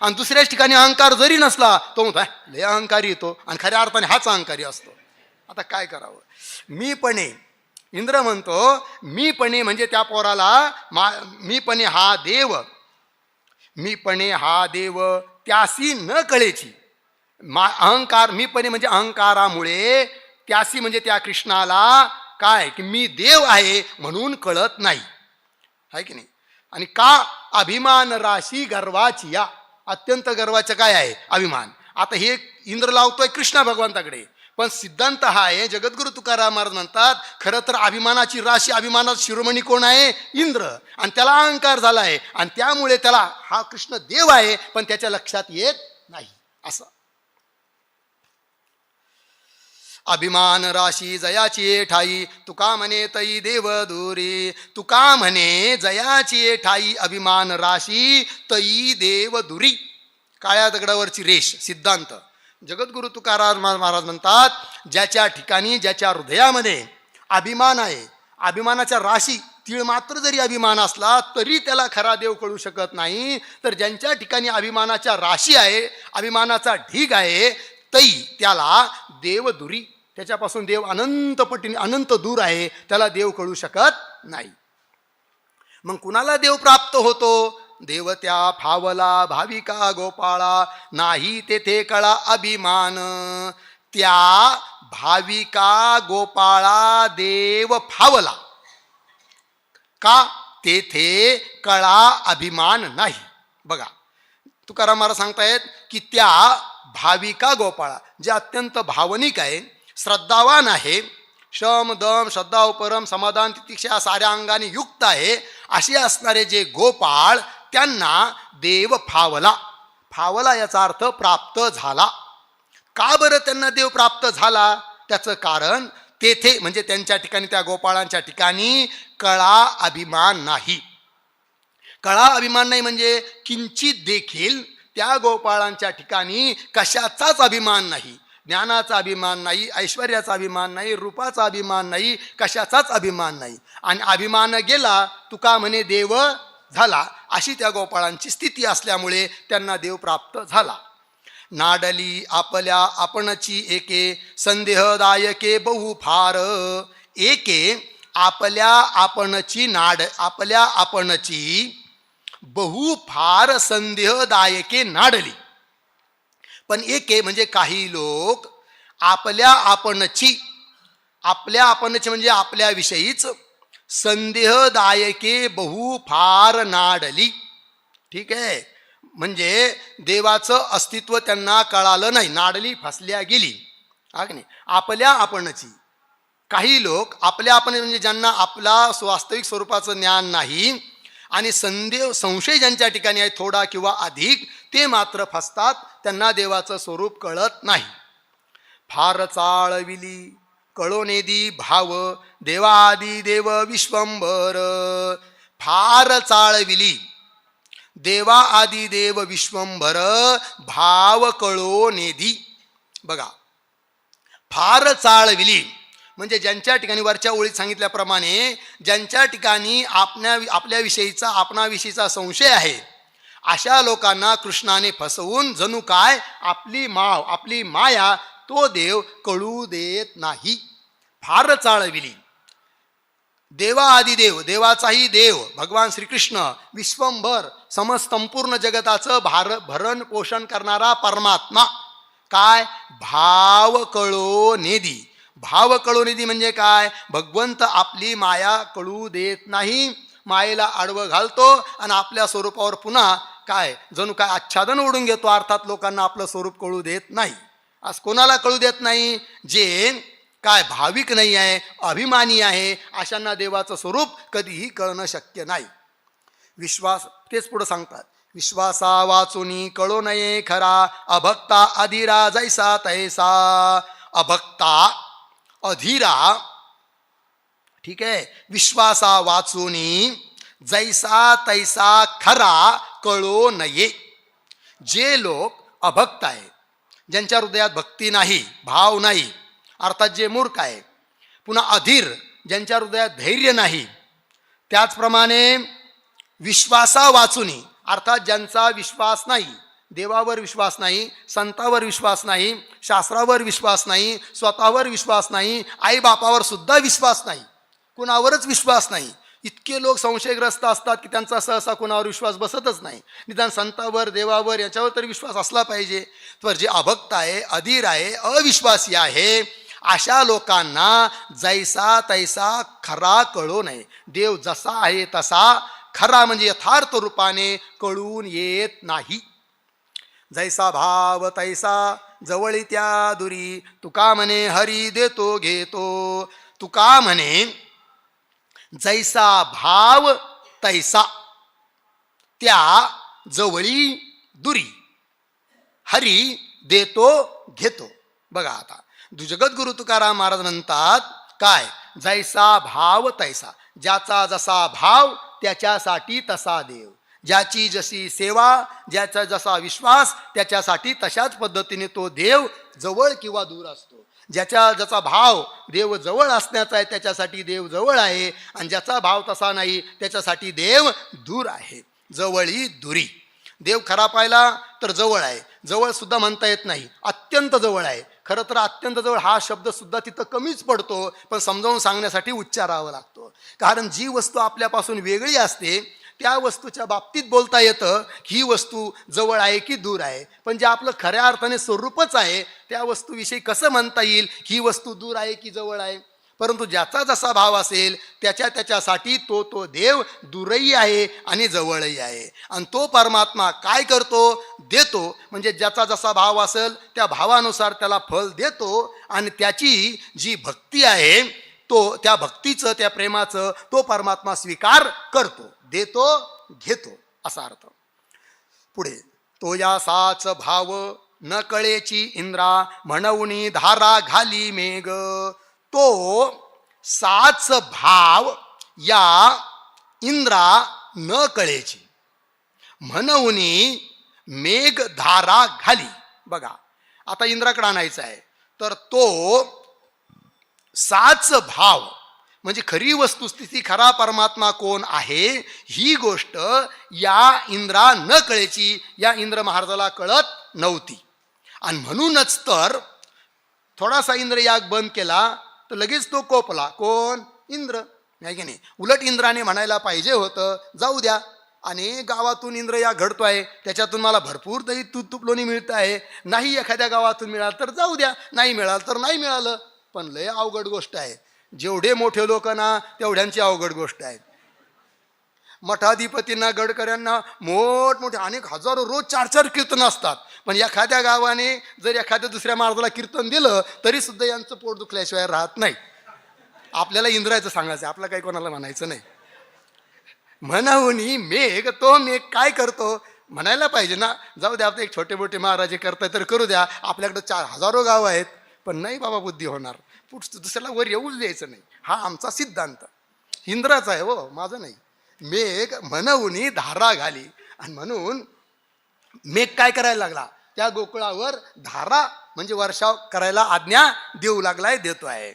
आणि दुसऱ्याच ठिकाणी अहंकार जरी नसला तो म्हणतो लय अहंकारी येतो, आणि खऱ्या अर्थाने हाच अहंकारी असतो. आता काय करावं? मीपणे, इंद्र म्हणतो मीपणे म्हणजे त्या पोराला मीपणे हा देव, मीपणे हा देव त्यासी न कळेची. अहंकार, मीपणे म्हणजे अहंकारामुळे, त्यासी म्हणजे त्या कृष्णाला काय की मी देव आहे म्हणून कळत नाही, आहे की नाही. आणि का? अभिमान राशी गर्वाची या. अत्यंत गर्वाचं काय आहे? अभिमान. आता हे इंद्र लावतोय कृष्णा भगवंताकडे, पण सिद्धांत हा आहे, जगद्गुरु तुकाराम महाराज म्हणतात खरं तर अभिमानाची राशी, अभिमानाचा शिरोमणी कोण आहे? इंद्र. आणि त्याला अहंकार झाला आहे, आणि त्यामुळे त्याला हा कृष्ण देव आहे पण त्याच्या लक्षात येत नाही. असं अभिमान राशी जयाची ठाई, तुका म्हणे तई देव दुरी. तुका म्हणे जयाची ठाई, अभिमान राशी तई देव दुरी. काळ्या दगडावरची रेष सिद्धांत. जगद्गुरु तुकाराम महाराज म्हणतात ज्याच्या ठिकाणी, ज्याच्या हृदयामध्ये अभिमान आहे, अभिमानाच्या राशी तीळ मात्र जरी अभिमान असला तरी त्याला खरा देव कळू शकत नाही. तर ज्यांच्या ठिकाणी अभिमानाच्या राशी आहे, अभिमानाचा ढीग आहे, तई त्याला देव दुरी, त्याच्यापासून देव अनंत पटीने अनंत दूर आहे, त्याला देव कळू शकत नाही. मग कुणाला देव प्राप्त होतो? देव त्या फावला भाविका गोपाळा, नाही तेथे कळा अभिमान. त्या भाविका गोपाळा देव फावला, का? तेथे कळा अभिमान नाही. बघा तुकाराम महाराज सांगतायत की त्या भाविका गोपाळा, जे अत्यंत भावनिक आहे, श्रद्धावान आहे, शम दम श्रद्धा उपरम समाधान तितिक्षा साऱ्या अंगाने युक्त आहे, असे असणारे जे गोपाळ त्यांना देव फावला. फावला याचा अर्थ प्राप्त झाला. का बरं त्यांना देव प्राप्त झाला? त्याचं कारण तेथे म्हणजे त्यांच्या ठिकाणी, त्या गोपाळांच्या ठिकाणी कळा अभिमान नाही. कळा अभिमान नाही म्हणजे किंचित देखील त्या गोपाळांच्या ठिकाणी कशाचाच अभिमान नाही. ज्ञानाचा अभिमान नाही, ऐश्वर्याचा अभिमान नाही, रूपाचा अभिमान नाही, कशाचाच अभिमान नाही. आणि अभिमान गेला तुका म्हणे देव झाला, अशी त्या गोपाळांची स्थिती असल्यामुळे त्यांना देव प्राप्त झाला. नाडली आपल्या आपणची एके, संदेहदायके बहु फार. एके आपल्या आपणची नाड, आपल्या आपणची बहु फार संदेहदायके नाडली. पण एके म्हणजे काही लोक आपल्या आपणची म्हणजे आपल्याविषयीच संदेहदायके बहु फार नाडली. ठीक आहे, म्हणजे देवाचं अस्तित्व त्यांना कळालं नाही, नाडली फसल्या गेली. हा की नाही? आपल्या आपणची काही लोक आपल्या आपण म्हणजे ज्यांना आपला वास्तविक स्वरूपाचं ज्ञान नाही आणि संशय ज्यांच्या ठिकाणी आहे थोडा किंवा अधिक, ते मात्र फसतात, त्यांना देवाचं स्वरूप कळत नाही. फार चाळविली कळोनेदी भाव देवादी देव विश्वंभर. फार चाळविली देवा आदी देव विश्वंभर भाव कळोनेदी. बघा, फार चाळविली म्हणजे ज्यांच्या ठिकाणी वरच्या ओळीत सांगितल्याप्रमाणे ज्यांच्या ठिकाणी आपल्याविषयीचा आपणाविषयीचा संशय आहे, अशा लोकांना कृष्णाने फसवून जणू काय आपली माया तो देव कळू देत नाही. फार चाळविली देवा आदी देव, देवाचाही देव भगवान श्रीकृष्ण, विश्वंभर संपूर्ण जगताचं भरण पोषण करणारा परमात्मा. काय? भाव कळोनेदी. भाव कळोनेदी म्हणजे काय? भगवंत आपली माया कळू देत नाही, मायेला आडवं घालतो आणि आपल्या स्वरूपावर पुन्हा काय जणू काय आच्छादन ओढून घेतो. अर्थात लोकांना आपलं स्वरूप कळू देत नाही. आज कोणाला कळू देत नाही? जे काय भाविक नाही आहे, अभिमानी आहे, अशांना देवाचं स्वरूप कधीही कळणं शक्य नाही. विश्वास, तेच पुढे सांगतात, विश्वासा वाचुनी कळो नये खरा अभक्ता अधीरा जैसा तैसा. अभक्ता अधीरा, ठीक आहे, विश्वासा वाचुनी जैसा तैसा खरा कळो नये. जे लोक अभक्त आहे, ज्यांच्या हृदयात भक्ती नाही, भाव नाही, अर्थात जे मूर्ख आहे. पुन्हा अधीर, ज्यांच्या हृदयात धैर्य नाही. त्याचप्रमाणे विश्वासा वाचुनी, अर्थात ज्यांचा विश्वास नाही, देवावर विश्वास नाही, संतावर विश्वास नाही, शास्त्रावर विश्वास नाही, स्वतःवर विश्वास नाही, आईबापावर सुद्धा विश्वास नाही, कुणावरच विश्वास नाही. इतके लोक संशयग्रस्त असतात की त्यांचा सहसा कुणावर विश्वास बसतच नाही. निदान संतावर, देवावर याच्यावर तरी विश्वास असला पाहिजे. तर जे अभक्त आहे, अधीर आहे, अविश्वासी आहे, अशा लोकांना जैसा तैसा खरा कळू नये. देव जसा आहे तसा खरा म्हणजे यथार्थ रूपाने कळून येत नाही. जैसा भाव तैसा जवळी त्या दुरी, तुका म्हणे हरी देतो घेतो. तुका म्हणे जैसा भाव तैसा त्या जवळी दुरी, हरी देतो घेतो. बघा आता जगद्गुरु तुकाराम महाराज म्हणतात काय? जैसा भाव तैसा, ज्याचा जसा भाव त्याच्यासाठी तसा देव, ज्याची जशी सेवा, ज्याचा जसा विश्वास, त्याच्यासाठी तशाच पद्धतीने तो देव जवळ किंवा दूर असतो. ज्याचा ज्याचा भाव देव जवळ असण्याचा आहे त्याच्यासाठी देव जवळ आहे, आणि ज्याचा भाव तसा नाही त्याच्यासाठी देव दूर आहे. जवळी दुरी. देव खरा पाहिला तर जवळ आहे, जवळ सुद्धा म्हणता येत नाही, अत्यंत जवळ आहे. खरं तर अत्यंत जवळ हा शब्द सुद्धा तिथं कमीच पडतो, पण समजावून सांगण्यासाठी उच्चारावा लागतो. कारण जी वस्तू आपल्यापासून वेगळी असते त्या वस्तूच्या बाबतीत बोलता येतं ही वस्तू जवळ आहे की दूर आहे, पण जे आपलं खऱ्या अर्थाने स्वरूपच आहे त्या वस्तूविषयी कसं म्हणता येईल ही वस्तू दूर आहे की जवळ आहे? परंतु ज्याचा जसा भाव असेल त्याच्यासाठी तो देव दूरही आहे आणि जवळही आहे. आणि तो परमात्मा काय करतो? देतो. म्हणजे ज्याचा जसा भाव असेल त्या भावानुसार त्याला फल देतो, आणि त्याची जी भक्ती आहे त्या भक्तीचं, त्या प्रेमाचं तो परमात्मा स्वीकार करतो, देतो घेतो असा अर्थ. पुढे तो या साच भाव न कळेची इंद्रा म्हणून धारा घाली मेघ. तो साच भाव या इंद्रा न कळेची म्हणून मेघ धारा घाली. बघा आता इंद्राकडे आणायचं आहे, तर तो साच भाव म्हणजे खरी वस्तुस्थिती, खरा परमात्मा कोण आहे ही गोष्ट या इंद्रा न कळेची, या इंद्र महाराजाला कळत नव्हती. आणि म्हणूनच तर थोडासा इंद्र याग बंद केला तर लगेच तो कोपला. कोण? इंद्र, नाही की नाही? उलट इंद्राने म्हणायला पाहिजे होतं जाऊ द्या, अनेक गावातून इंद्रयाग घडतोय, त्याच्यातून मला भरपूर दही तूप तुपलोणी मिळतं आहे. नाही एखाद्या गावातून मिळालं तर जाऊ द्या, नाही मिळालं तर नाही मिळालं. पण लय अवघड गोष्ट आहे. जेवढे मोठे लोक ना तेवढ्यांची अवघड गोष्ट आहे. मठाधिपतींना गडकऱ्यांना मोठमोठे अनेक हजारो रोज 4-4 कीर्तन असतात. पण एखाद्या गावाने जर एखाद्या दुसऱ्या महाराजाला कीर्तन दिलं तरी सुद्धा यांचं पोट दुखल्याशिवाय राहत नाही. आपल्याला इंद्रायचं सांगायचं, आपलं काही कोणाला म्हणायचं नाही. म्हणावून मेघ तो मेघ काय करतो म्हणायला पाहिजे ना. जाऊ द्या, आपले एक छोटे मोठे महाराज करताय तर करू द्या. आपल्याकडं 4 हजारो गाव आहेत. पण नाही बाबा, बुद्धी होणार. पुढचं दुसऱ्याला वर येऊच द्यायचं नाही. हा आमचा सिद्धांत इंद्राचा आहे, हो माझं नाही. मेघ म्हणून धारा घाली, आणि म्हणून मेघ काय करायला लागला, त्या गोकुळावर धारा म्हणजे वर्षाव करायला आज्ञा देऊ लागलाय, देतो आहे.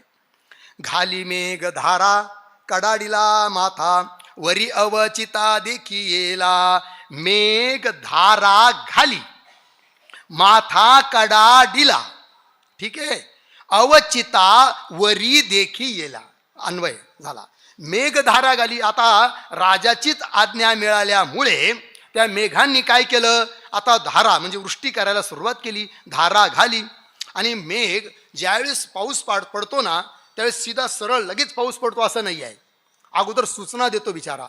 घाली मेघ धारा कडाडीला माथा, वरी अवचिता देखी येला. मेघ धारा घाली, माथा कडाडीला, ठीक आहे. अवचिता वरी देखी येला, अन्वय झाला. मेघधारा घाली. आता राजाचीच आज्ञा मिळाल्यामुळे त्या मेघांनी काय केलं, आता धारा म्हणजे वृष्टी करायला सुरुवात केली. धारा घाली, आणि मेघ ज्यावेळेस पाऊस पडतो ना त्यावेळेस सीधा सरळ लगेच पाऊस पडतो असं नाही आहे. अगोदर सूचना देतो बिचारा.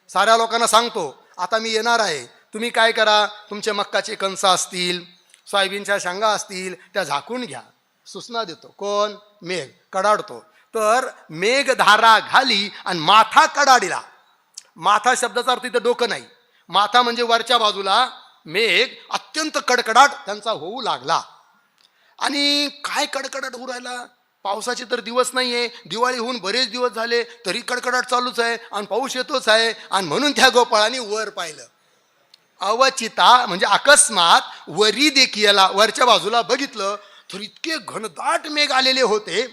साऱ्या लोकांना सांगतो, आता मी येणार आहे, तुम्ही काय करा, तुमचे मक्काचे कणस असतील, सोयाबीनच्या शेंगा असतील, त्या झाकून घ्या. सूचना देतो कोण, मेघ कडाडतो. तर मेघ धारा घाली आणि माथा कडाडीला. माथा शब्दाचा अर्थ इथं डोकं नाही. माथा म्हणजे वरच्या बाजूला मेघ अत्यंत कडकडाट त्यांचा होऊ लागला. आणि काय कडकडाट होऊ राहिला, पावसाचे तर दिवस नाहीये, दिवाळी होऊन बरेच दिवस झाले तरी कडकडाट चालूच आहे आणि पाऊस येतोच आहे. आणि म्हणून त्या गोपाळाने वर पाहिलं. अवचिता म्हणजे अकस्मात वरी देखील वरच्या बाजूला बघितलं तर इतके घनदाट मेघ आलेले होते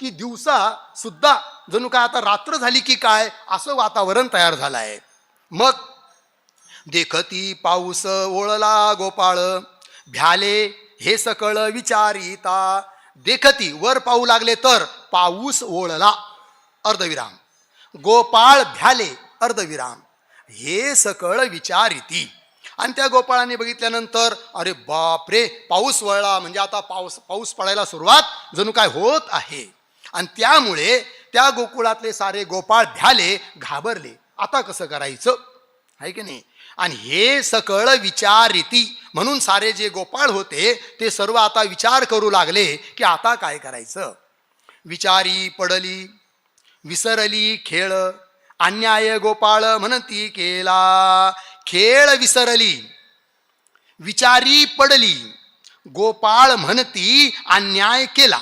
की दिवसा सुद्धा जणू काय आता रात्र झाली की काय असं वातावरण तयार झालं आहे. मग देखती पाऊस ओळला गोपाळ, भ्याले हे सकळ विचारिता. देखती वर पाहू लागले तर पाऊस ओळला अर्धविराम, गोपाळ भ्याले अर्धविराम, हे सकळ विचारिती. आणि त्या गोपाळाने बघितल्यानंतर अरे बापरे, पाऊस वळला म्हणजे आता पाऊस पडायला सुरुवात जणू काय होत आहे. आणि त्यामुळे त्या गोकुळातले सारे गोपाळ भ्याले, घाबरले. आता कसं करायचं आहे की नाही. आणि हे सकळ विचारिती म्हणून सारे जे गोपाळ होते ते सर्व आता विचार करू लागले की आता काय करायचं. विचारी पडली विसरली खेळ, अन्याय गोपाळ म्हणती केला. खेळ विसरली, विचारी पडली, गोपाळ म्हणती अन्याय केला.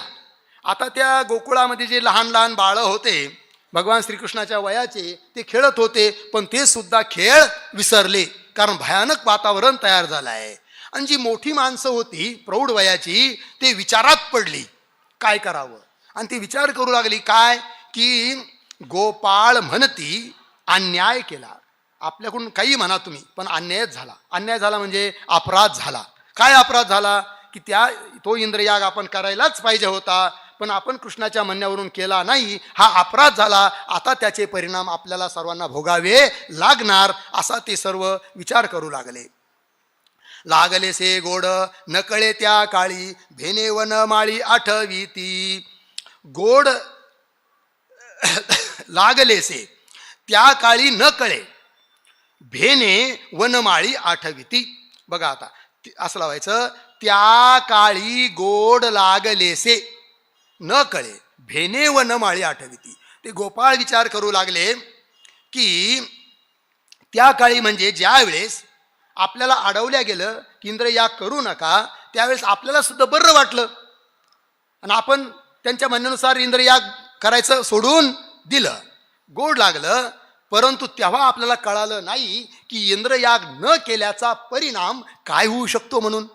आता त्या गोकुळामध्ये जे लहान लहान बाळं होते भगवान श्रीकृष्णाच्या वयाचे, ते खेळत होते, पण ते सुद्धा खेळ विसरले कारण भयानक वातावरण तयार झालं आहे. आणि जी मोठी माणसं होती प्रौढ वयाची ते विचारात पडली काय करावं. आणि ते विचार करू लागली काय की गोपाळ म्हणती अन्याय केला. आपल्याकडून काही म्हणा तुम्ही, पण अन्यायच झाला. अन्याय झाला म्हणजे अपराध झाला. काय अपराध झाला की तो इंद्रयाग आपण करायलाच पाहिजे होता, पण आपण कृष्णाच्या म्हणण्यावरून केला नाही, हा अपराध झाला. आता त्याचे परिणाम आपल्याला सर्वांना भोगावे लागणार, असा ते सर्व विचार करू लागले. लागले से गोड नकळे त्या काळी, भेने वन माळी आठवीती. गोड लागले से त्या काळी न कळे, भेने वनमाळी आठविती. बघा आता असं लावायचं, त्या काळी गोड लागलेसे न कळे, भेने वनमाळी आठविती. ते गोपाळ विचार करू लागले की त्या काळी म्हणजे ज्या वेळेस आपल्याला अडवल्या गेलं की इंद्रयाग करू नका, त्यावेळेस आपल्याला सुद्धा बरं वाटलं आणि आपण त्यांच्या म्हणण्यानुसार इंद्रयाग करायचं सोडून दिलं, गोड लागलं. परंतु तेव्हा आपल्याला कळालं नाही की इंद्रयाग न केल्याचा परिणाम काय होऊ शकतो म्हणून.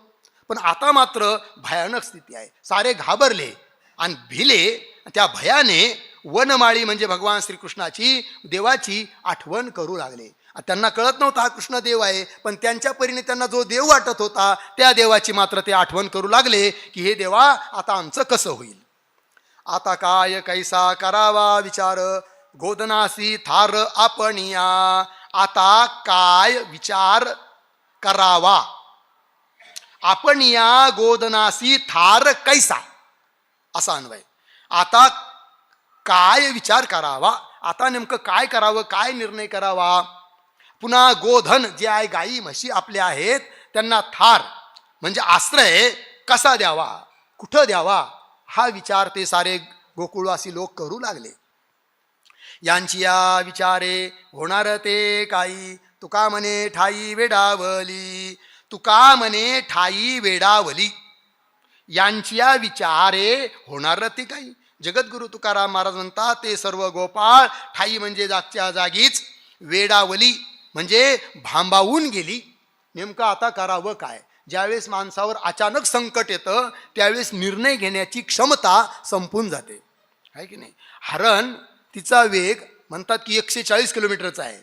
पण आता मात्र भयानक स्थिती आहे. सारे घाबरले आणि भिले. त्या भयाने वनमाळी म्हणजे भगवान श्रीकृष्णाची देवाची आठवण करू लागले. त्यांना कळत नव्हता हा कृष्ण देव आहे, पण त्यांच्या परीने त्यांना जो देव वाटत होता त्या देवाची मात्र ते आठवण करू लागले की हे देवा आता आमचं कसं होईल. आता काय कैसा करावा विचार, गोदनासी थार आपणिया. आता काय विचार करावा. आपण या गोदनासी थार कैसा, असा अन्वय. आता काय विचार करावा, आता नेमकं काय करावं, काय निर्णय करावा. पुन्हा गोधन जे आहे, गाई म्हशी आपल्या आहेत, त्यांना थार म्हणजे आश्रय कसा द्यावा, कुठं द्यावा, हा विचार ते सारे गोकुळवासी लोक करू लागले. यांची या विचारे होणार ते काही, तुका म्हणे ठाई वेडावली. तुका म्हणे ठाई वेडावली. यांची या विचारे होणार ते काही. जगद्गुरु तुकाराम महाराज म्हणतात ते सर्व गोपाळ ठाई म्हणजे जागच्या जागीच, वेडावली म्हणजे भांबावून गेली. नेमकं आता करावं काय. ज्यावेळेस माणसावर अचानक संकट येतं त्यावेळेस निर्णय घेण्याची क्षमता संपून जाते, आहे की नाही. हरण तिचा वेग म्हणतात की 140 किलोमीटरचा आहे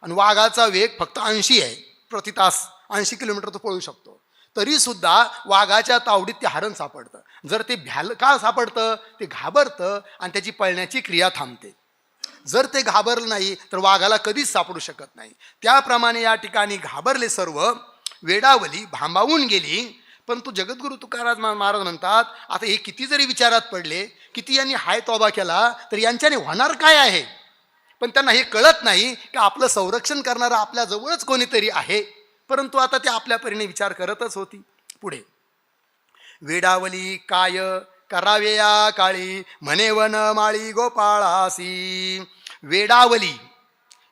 आणि वाघाचा वेग फक्त 80 आहे प्रति तास. 80 किलोमीटर तो पळू शकतो. तरी सुद्धा वाघाच्या तावडीत ते हरण सापडतं. जर ते का सापडतं, ते घाबरतं आणि त्याची पळण्याची क्रिया थांबते. जर ते घाबरलं नाही तर वाघाला कधीच सापडू शकत नाही. त्याप्रमाणे या ठिकाणी घाबरले सर्व, वेडावली, भांबावून गेली. परंतु जगद्गुरु तुकाराम महाराज म्हणतात आता हे किती जरी विचारात पडले, किती यांनी हाय तोबा केला, तर यांच्याने होणार काय आहे. पण त्यांना हे कळत नाही की आपलं संरक्षण करणारं आपल्या जवळच कोणीतरी आहे. परंतु आता ते आपल्या परीने विचार करतच होती. पुढे वेडावली काय करावे या काळी, म्हणे वन माळी गोपाळासी. वेडावली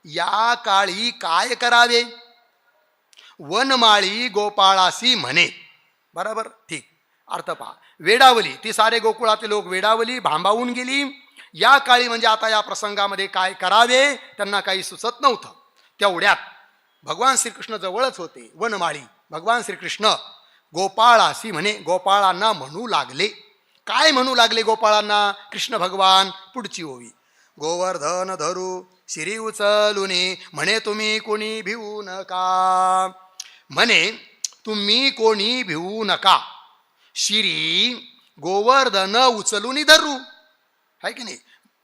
या काळी काय करावे, वनमाळी गोपाळासी म्हणे. बरोबर, ठीक. अर्थ पहा. वेडावली, ती सारे गोकुळातले लोक वेडावली, भांबावून गेली. या काळी म्हणजे आता या प्रसंगामध्ये काय करावे त्यांना काही सुचत नव्हतं. तेवढ्यात भगवान श्रीकृष्ण जवळच होते. वनमाळी भगवान श्रीकृष्ण गोपाळासी म्हणे, गोपाळांना म्हणू लागले. काय म्हणू लागले गोपाळांना कृष्ण भगवान. पुढची ओवी. गोवर्धन धरू शिरी उचलुनी, म्हणे तुम्ही कोणी भिवू नका. म्हणे तुम्ही कोणी भिवू नका. शिरी गोवर्धन उचलून धरू, आहे की नाही.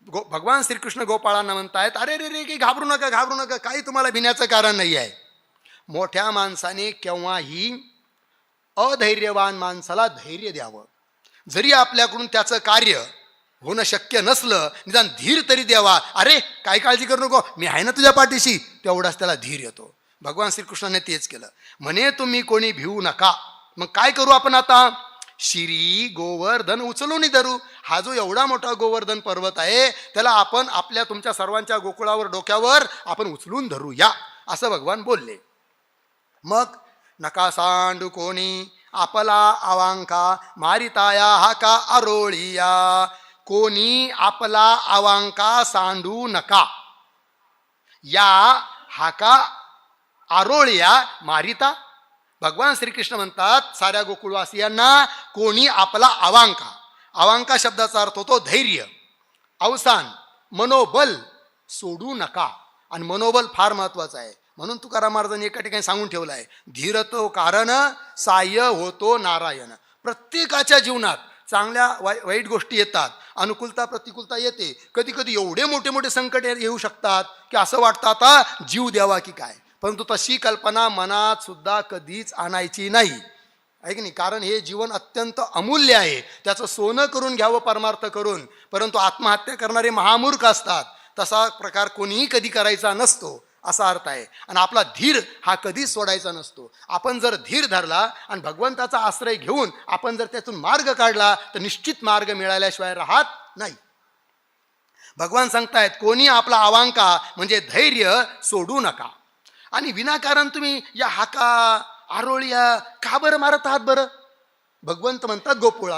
भगवान श्रीकृष्ण गोपाळांना म्हणतायत अरे रे रे की घाबरू नका, घाबरू नका, काही तुम्हाला भिण्याचं कारण नाही आहे. मोठ्या माणसाने केव्हाही अधैर्यवान माणसाला धैर्य द्यावं. जरी आपल्याकडून त्याचं कार्य होणं शक्य नसलं, निदान धीर तरी द्यावा. अरे काय काळजी करू नको, मी आहे ना तुझ्या पाठीशी. तेवढाच त्याला धीर येतो. भगवान श्रीकृष्णाने तेच केलं. म्हणे तुम्ही कोणी भिवू नका. मग काय करू आपण आता. शिरी गोवर्धन उचलून धरू. हा जो एवढा मोठा गोवर्धन पर्वत आहे त्याला आपण आपल्या तुमच्या सर्वांच्या गोकुळावर डोक्यावर आपण उचलून धरू या, असं भगवान बोलले. मग नका सांडू कोणी आपला आवांका, मारिताया हाका आरोळिया. कोणी आपला आवांका सांडू नका. या हाका आरोळिया मारिता. भगवान श्रीकृष्ण म्हणतात साऱ्या गोकुळवासियांना कोणी आपला आवांका. आवांका शब्दाचा अर्थ होतो धैर्य, अवसान, मनोबल सोडू नका. आणि मनोबल फार महत्वाचं आहे. म्हणून तुकाराम महाराजांनी एका ठिकाणी सांगून ठेवलं आहे, धीरतो कारण साह्य होतो नारायण. प्रत्येकाच्या जीवनात चांगल्या वाईट गोष्टी येतात, अनुकूलता प्रतिकूलता येते. कधी कधी एवढे मोठे मोठे संकट येऊ शकतात की असं वाटतं आता जीव द्यावा की काय. परंतु तशी कल्पना मनात सुद्धा कधीच आणायची नाही, आहे की नाही. कारण हे जीवन अत्यंत अमूल्य आहे. त्याचं सोनं करून घ्यावं परमार्थ करून. परंतु आत्महत्या करणारे महामूर्ख असतात. तसा प्रकार कोणीही कधी करायचा नसतो, असा अर्थ आहे. आणि आपला धीर हा कधीच सोडायचा नसतो. आपण जर धीर धरला आणि भगवंताचा आश्रय घेऊन आपण जर त्यातून मार्ग काढला तर निश्चित मार्ग मिळाल्याशिवाय राहत नाही. भगवान सांगतायत कोणी आपला आवांका म्हणजे धैर्य सोडू नका. आणि विनाकारण तुम्ही या हाका आरोळ्या का बरं मारत आहात बरं. भगवंत म्हणतात गोकुळ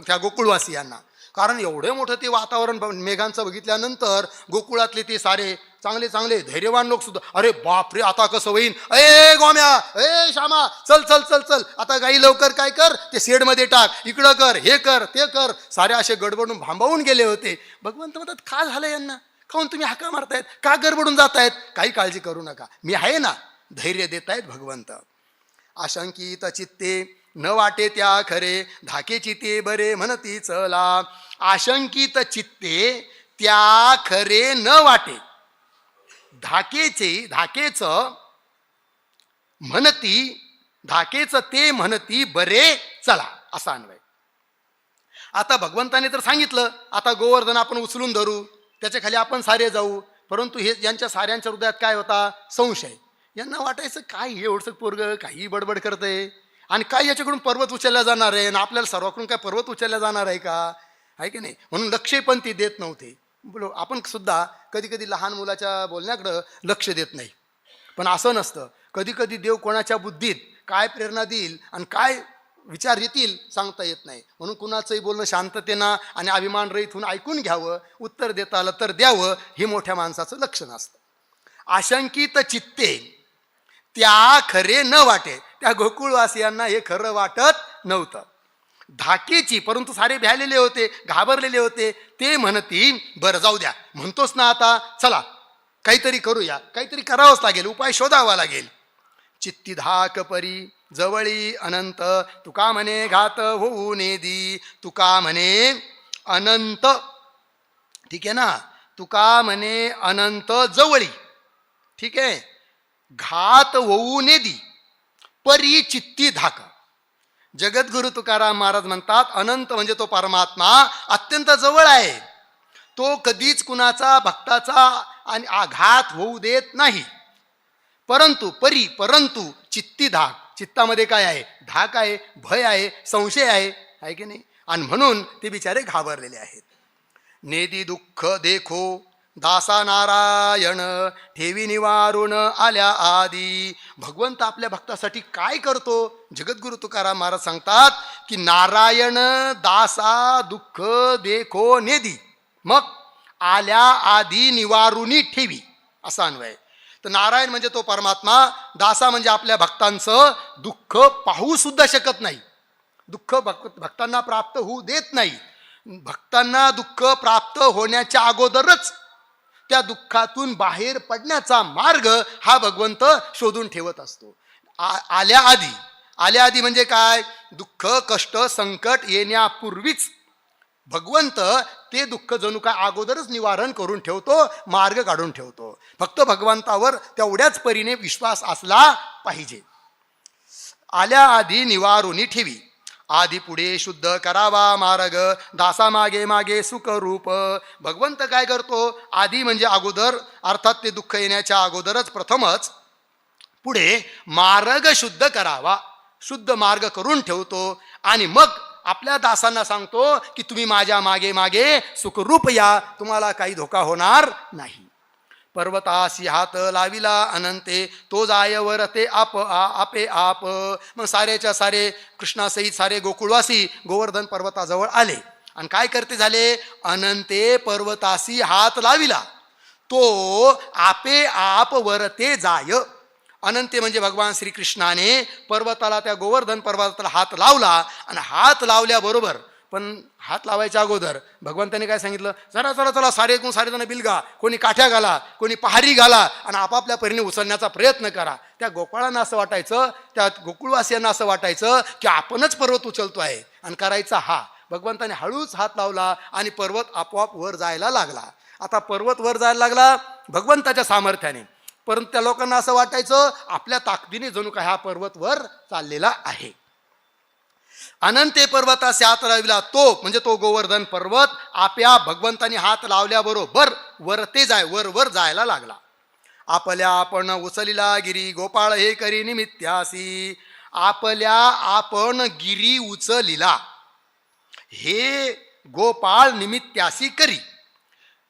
त्या गोकुळवासियांना. कारण एवढे मोठं ते वातावरण मेघांचं बघितल्यानंतर गोकुळातले ते सारे चांगले चांगले धैर्यवान लोक सुद्धा अरे बापरे आता कसं होईन. ए गोम्या, ए श्यामा, चल चल चल चल आता गाई लवकर काय कर, ते शेडमध्ये टाक, इकडं कर, हे कर, ते कर. सारे असे गडबडून भांबावून गेले होते. भगवंत म्हणतात का झालं यांना, काहून तुम्ही हाका मारतायत, का गडबडून जातायत. काही काळजी करू नका, मी आहे ना, धैर्य देतायत भगवंत. आशंकित चित्ते न वाटे त्या खरे, धाकेची ते बरे म्हणती चला. आशंकित चित्ते त्या खरे न वाटे. धाकेच ते म्हणती बरे चला, असा अन्वय. आता भगवंताने तर सांगितलं, आता गोवर्धन आपण उचलून धरू, त्याच्या खाली आपण सारे जाऊ. परंतु हे यांच्या साऱ्यांच्या हृदयात काय होता? संशय. यांना वाटायचं काय हे एवढंसं पोरगं काही बडबड करतंय, आणि काय याच्याकडून पर्वत उचलला जाणार आहे, आणि आपल्याला सर्वाकडून काय पर्वत उचलला जाणार आहे का, आहे की नाही. म्हणून लक्ष पण ती देत नव्हते. बोलो आपण सुद्धा कधी कधी लहान मुलाच्या बोलण्याकडं लक्ष देत नाही, पण असं नसतं. कधी कधी देव कोणाच्या बुद्धीत काय प्रेरणा देईल आणि काय विचार येतील सांगता येत नाही. म्हणून कुणाचंही बोलणं शांततेनं आणि अभिमान रहित होऊन ऐकून घ्यावं, उत्तर देता आलं तर द्यावं, हे मोठ्या माणसाचं लक्षण असतं. आशंकित चित्ते त्या खरे न वाटे, त्या गोकुळवासियांना हे खरं वाटत नव्हतं. धाकेची, परंतु सारे भ्यालेले होते, घाबरलेले होते. ते म्हणती बरं जाऊ द्या, म्हणतोच ना आता, चला काहीतरी करूया, काहीतरी करावंच लागेल, उपाय शोधावा लागेल. चित्ती धाक परी जवळी अनंत, तुका म्हणे घात होऊ नेदी, तुका म्हणे अनंत, ठीक आहे ना, तुका म्हणे अनंत जवळी, ठीक आहे, घात होऊ नेदी परी चित्ती धाक. जगद्गुरु तुकाराम महाराज म्हणतात, अनंत म्हणजे तो परमात्मा अत्यंत जवळ आहे, तो कधीच कुणाचा भक्ताचा आणि आघात होऊ देत नाही. परंतु चित्ती धाक, चित्तामध्ये काय आहे? धाक आहे, भय आहे, संशय आहे की नाही. आणि म्हणून ते बिचारे घाबरलेले आहेत. नेदी दुःख देखो दासा नारायण, ठेवी निवारून आल्या आदी. भगवंत आपल्या भक्तासाठी काय करतो? जगद्गुरु तुकाराम महाराज सांगतात की नारायण दासा दुःख देखो नेदी, मग आल्या आधी निवारुनी ठेवी, असा अन्वय. तर नारायण म्हणजे तो परमात्मा, दासा म्हणजे आपल्या भक्तांचं दुःख पाहू सुद्धा शकत नाही, दुःख भक्तांना प्राप्त होऊ देत नाही. भक्तांना दुःख प्राप्त होण्याच्या अगोदरच त्या दुःखातून बाहेर पडण्याचा मार्ग हा भगवंत शोधून ठेवत असतो. आल्या आधी म्हणजे काय? दुःख कष्ट संकट येण्यापूर्वीच भगवंत ते दुःख जणू काय अगोदरच निवारण करून ठेवतो, मार्ग काढून ठेवतो. फक्त भगवंतावर तेवढ्याच परीने विश्वास असला पाहिजे. आल्या आधी निवारुनी ठेवी, आधी पुढे शुद्ध करावा मार्ग, दासा मागे मागे सुख रूप. भगवंत काय करतो? आधी म्हणजे अगोदर, अर्थात ते दुःख येण्याच्या अगोदरच प्रथमच पुढे मार्ग शुद्ध करावा, शुद्ध मार्ग करून ठेवतो. आणि मग आपल्या दासांना सांगतो की तुम्ही माझ्या मागे मागे सुखरूप या, तुम्हाला काही धोका होणार नाही. पर्वतासी हात लाविला अनंते, तो जायवर ते आपे आप. मग सारेच्या सारे कृष्णासहित सारे गोकुळवासी गोवर्धन पर्वताजवळ आले आणि काय करते झाले? अनंते पर्वतासी हात लाविला, तो आपे आप वरते जाय. अनंते म्हणजे भगवान श्रीकृष्णाने पर्वताला, त्या गोवर्धन पर्वताला हात लावला. आणि हात लावल्याबरोबर, पण हात लावायच्या अगोदर भगवंताने काय सांगितलं? चला चला चला सारेजण बिलगा, कोणी काठ्या घाला, कोणी पहारी घाला आणि आपापल्या परीने उचलण्याचा प्रयत्न करा. त्या गोपाळांना असं वाटायचं, त्या गोकुळवासियांना असं वाटायचं की आपणच पर्वत उचलतो आहे, आणि करायचा हा. भगवंताने हळूच हात लावला आणि पर्वत आपोआप वर जायला लागला. आता पर्वत वर जायला लागला भगवंताच्या सामर्थ्याने, परंतु त्या लोकांना असं वाटायचं आपल्या ताकदीने जणू काय हा पर्वत वर चाललेला आहे. अनंते पर्वतासे हात लाविला, तो म्हणजे तो गोवर्धन पर्वत आपल्या भगवंतानी हात लावल्याबरोबर वर जायला लागला. आपल्या आपण उचलिला गिरी, गोपाळ हे करी निमित्यासी. आपल्या आपण गिरी उचलिला, हे गोपाळ निमित्यासी करी.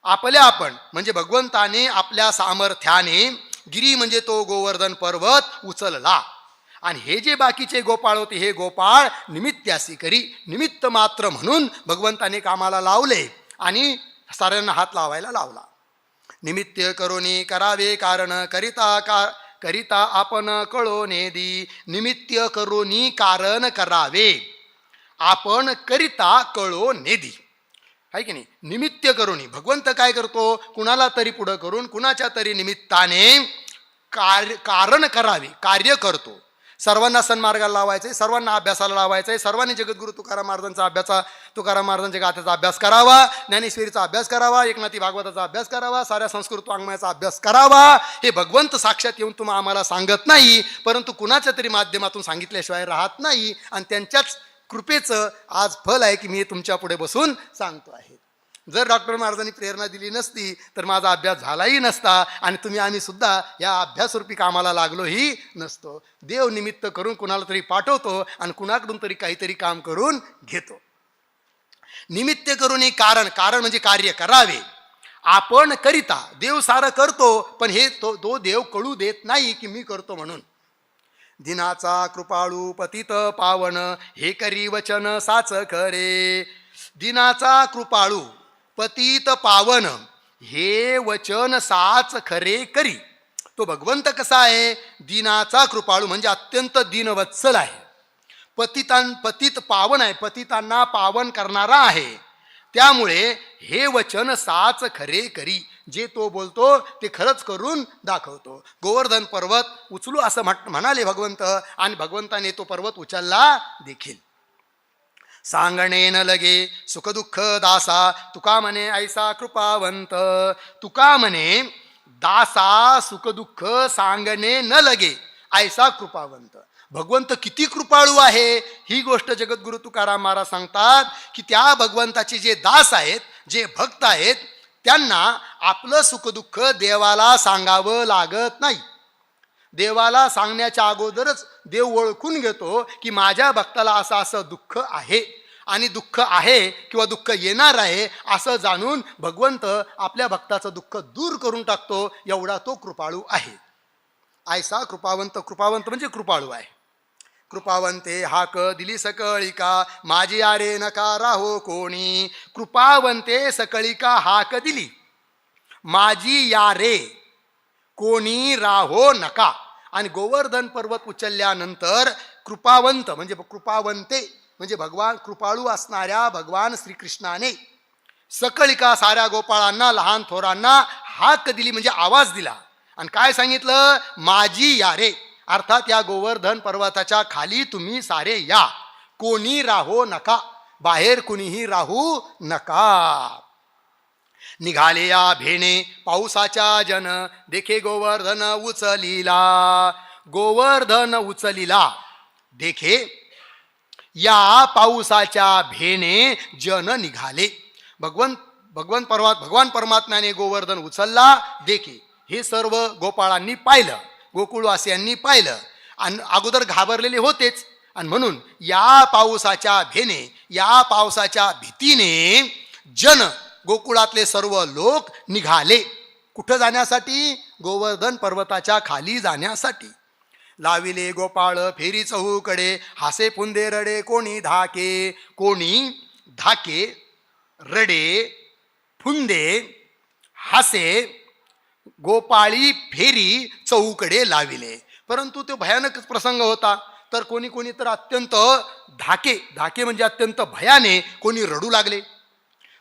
आपल्या आपण म्हणजे भगवंताने आपल्या सामर्थ्याने गिरी म्हणजे तो गोवर्धन पर्वत उचलला. आणि हे जे बाकीचे गोपाळ होते, हे गोपाळ निमित्यासी करी, निमित्त मात्र म्हणून भगवंताने कामाला लावले आणि साऱ्यांना हात लावायला लावला. निमित्त करोनी करावे कारण, करिता आपण कळो नेदी. निमित्त करोनी कारण करावे, आपण करिता कळो नेदी, आहे की नाही. निमित्त करोनी भगवंत काय करतो? कुणाला तरी पुढं करून, कुणाच्या तरी निमित्ताने कारण करावे, कार्य करतो. सर्वांना सन्मार्गाला लावायचं आहे, सर्वांना अभ्यासाला लावायचं आहे, सर्वांनी जगद्गुरू तुकाराम महाराजांचा तुकाराम महाराजांच्या गाथेचा अभ्यास करावा, ज्ञानेश्वरीचा अभ्यास करावा, एकनाथी भागवताचा अभ्यास करावा, साऱ्या संस्कृत वाङ्मयाचा अभ्यास करावा. हे भगवंत साक्षात येऊन तुम्हाला आम्हाला सांगत नाही, परंतु कुणाच्या तरी माध्यमातून सांगितल्याशिवाय राहत नाही. आणि त्यांच्याच कृपेचं आज फल आहे की मी तुमच्या पुढे बसून सांगतो आहे. जर डॉक्टर महाराजांनी प्रेरणा दिली नसती तर माझा अभ्यास झालाही नसता आणि आम्ही सुद्धा या अभ्यासरूपी कामाला लागलोही नसतो. देव निमित्त करून कुणाला तरी पाठवतो आणि कुणाकडून तरी काहीतरी काम करून घेतो. निमित्त करून हे कारण म्हणजे कार्य करावे. आपण करिता देव सारं करतो, पण हे तो देव कळू देत नाही की मी करतो म्हणून. दिनाचा कृपाळू पतित पावन हे करी वचन साच खरे. दिनाचा कृपाळू पतित पावन हे वचन साच खरे करी. तो भगवंत कसा आहे? दिनाचा कृपाळू म्हणजे अत्यंत दीनवत्सल आहे. पतित पावन आहे, पतितांना पावन करणारा आहे. त्यामुळे हे वचन साच खरे करी, जे तो बोलतो ते खरंच करून दाखवतो. गोवर्धन पर्वत उचलू असं म्हणाले भगवंत, आणि भगवंताने तो पर्वत उचलला देखील. सांगणे न लगे सुखदुःख दासा तुका म्हणे ऐसा कृपावंत. तुका म्हणे दासा सुखदुःख सांगणे न लगे ऐसा कृपावंत. भगवंत किती कृपाळू आहे ही गोष्ट जगद्गुरू तुकाराम महाराज सांगतात की त्या भगवंताचे जे दास आहेत, जे भक्त आहेत, त्यांना आपलं सुखदुःख देवाला सांगावं लागत नाही. देवाला सांगण्याच्या अगोदरच देव ओळखून घेतो की माझ्या भक्ताला असं असं दुःख आहे, आणि दुःख आहे किंवा दुःख येणार आहे असं जाणून भगवंत आपल्या भक्ताचं दुःख दूर करून टाकतो. एवढा तो कृपाळू आहे. ऐसा कृपावंत. कृपावंत म्हणजे कृपाळू आहे. कृपावंते हाक दिली सकळिका माझी आरे नका राहो कोणी. कृपावंते सकळिका हाक दिली माझी यारे कोणी राहो नका. आणि गोवर्धन पर्वत उचलल्यानंतर कृपावंत म्हणजे कृपावंते म्हणजे भगवान कृपाळू असणाऱ्या भगवान श्रीकृष्णाने सकळिका साऱ्या गोपाळांना लहान थोरांना हाक दिली म्हणजे आवाज दिला. आणि काय सांगितलं? माझी यारे, अर्थात या गोवर्धन पर्वताच्या खाली तुम्ही सारे या, कोणी राहो नका, बाहेर कुणीही राहू नका. निघाले या भेणे पाऊसाच्या जन देखे गोवर्धन उचलिला. गोवर्धन उचलिला देखे या पाऊसाच्या भेणे जन निघाले. भगवान परमात्म्याने गोवर्धन उचलला देखे. हे सर्व गोपाळांनी पाहिलं, गोकुळवासियांनी पाहिलं, आणि अगोदर घाबरलेले होतेच. आणि म्हणून या पावसाच्या भेने, या पावसाच्या भीतीने जन गोकुळातले सर्व लोक निघाले. कुठं जाण्यासाठी? गोवर्धन पर्वताच्या खाली जाण्यासाठी. लाविले गोपाळ फेरी चहूकडे हासे पुंदे रडे कोणी धाके. कोणी धाके, रडे, फुंदे, हासे, गोपाळी फेरी चहूकडे लाविले. परंतु तो भयानक प्रसंग होता. तर कोणी तर अत्यंत धाके म्हणजे अत्यंत भयाने कोणी रडू लागले.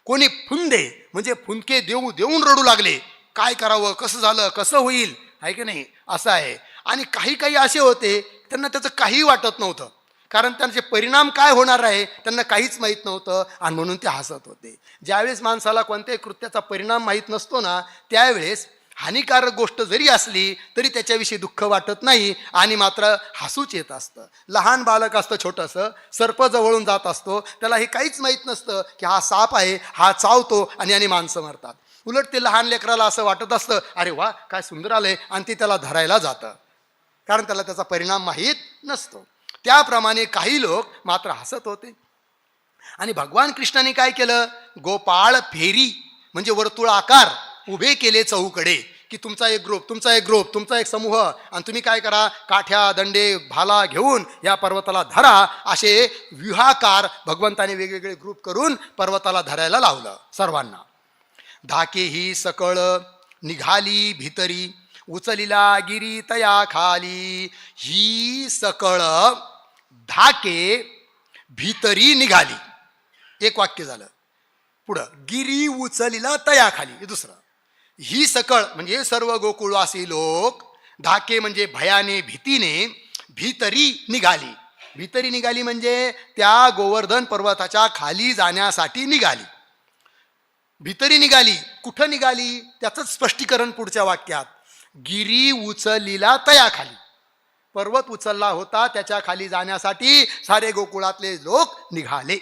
कोणी फुंदे म्हणजे फुंदके देऊन रडू लागले. काय करावं, कसं झालं, कसं होईल, आहे की नाही, असं आहे. आणि काही असे होते त्यांना त्याचं काही वाटत नव्हतं, कारण त्यांचे परिणाम काय होणार आहे त्यांना काहीच माहीत नव्हतं, आणि म्हणून ते हसत होते. ज्यावेळेस माणसाला कोणत्याही कृत्याचा परिणाम माहीत नसतो ना, त्यावेळेस हानिकारक गोष्ट जरी असली तरी त्याच्याविषयी दुःख वाटत नाही, आणि मात्र हसूच येत असतं. लहान बालक असतं छोटंसं, सर्प जवळून जात असतो, त्याला हे काहीच माहीत नसतं की हा साप आहे, हा चावतो आणि माणसं मरतात. उलट ते लहान लेकराला असं वाटत असतं, अरे वा काय सुंदर आलंय, आणि ते त्याला धरायला जातं, कारण त्याला त्याचा परिणाम माहीत नसतो. त्याप्रमाणे काही लोक मात्र हसत होते. आणि भगवान कृष्णाने काय केलं? गोपाळ फेरी म्हणजे वर्तुळाकार उभे केले चहूकडे, की तुमचा एक ग्रुप, तुमचा एक समूह, आणि तुम्ही काय करा, काठ्या, दंडे, भाला घेऊन या पर्वताला धरा. असे व्यूहाकार भगवंताने वेगवेगळे ग्रुप करून पर्वताला धरायला लावलं सर्वांना. धाके ही सकळ निघाली भीतरी उचलिला गिरी तया खाली. ही सकळ धाके भीतरी निघाली. एक वाक्य झालं. पुढं गिरी उचलिला तया खाली, हे दुसरं. ही सकळ म्हणजे सर्व गोकुळवासी लोक, धाके म्हणजे भयाने, भीतीने, भीतरी निघाली. भीतरी निघाली म्हणजे त्या गोवर्धन पर्वताच्या खाली जाण्यासाठी निघाली. भीतरी निघाली, कुठं निघाली त्याचंच स्पष्टीकरण पुढच्या वाक्यात. गिरी उचलिला तया खाली. पर्वत उचलला होता, त्याच्या खाली जाण्यासाठी सारे गोकुळातले लोक निघाले.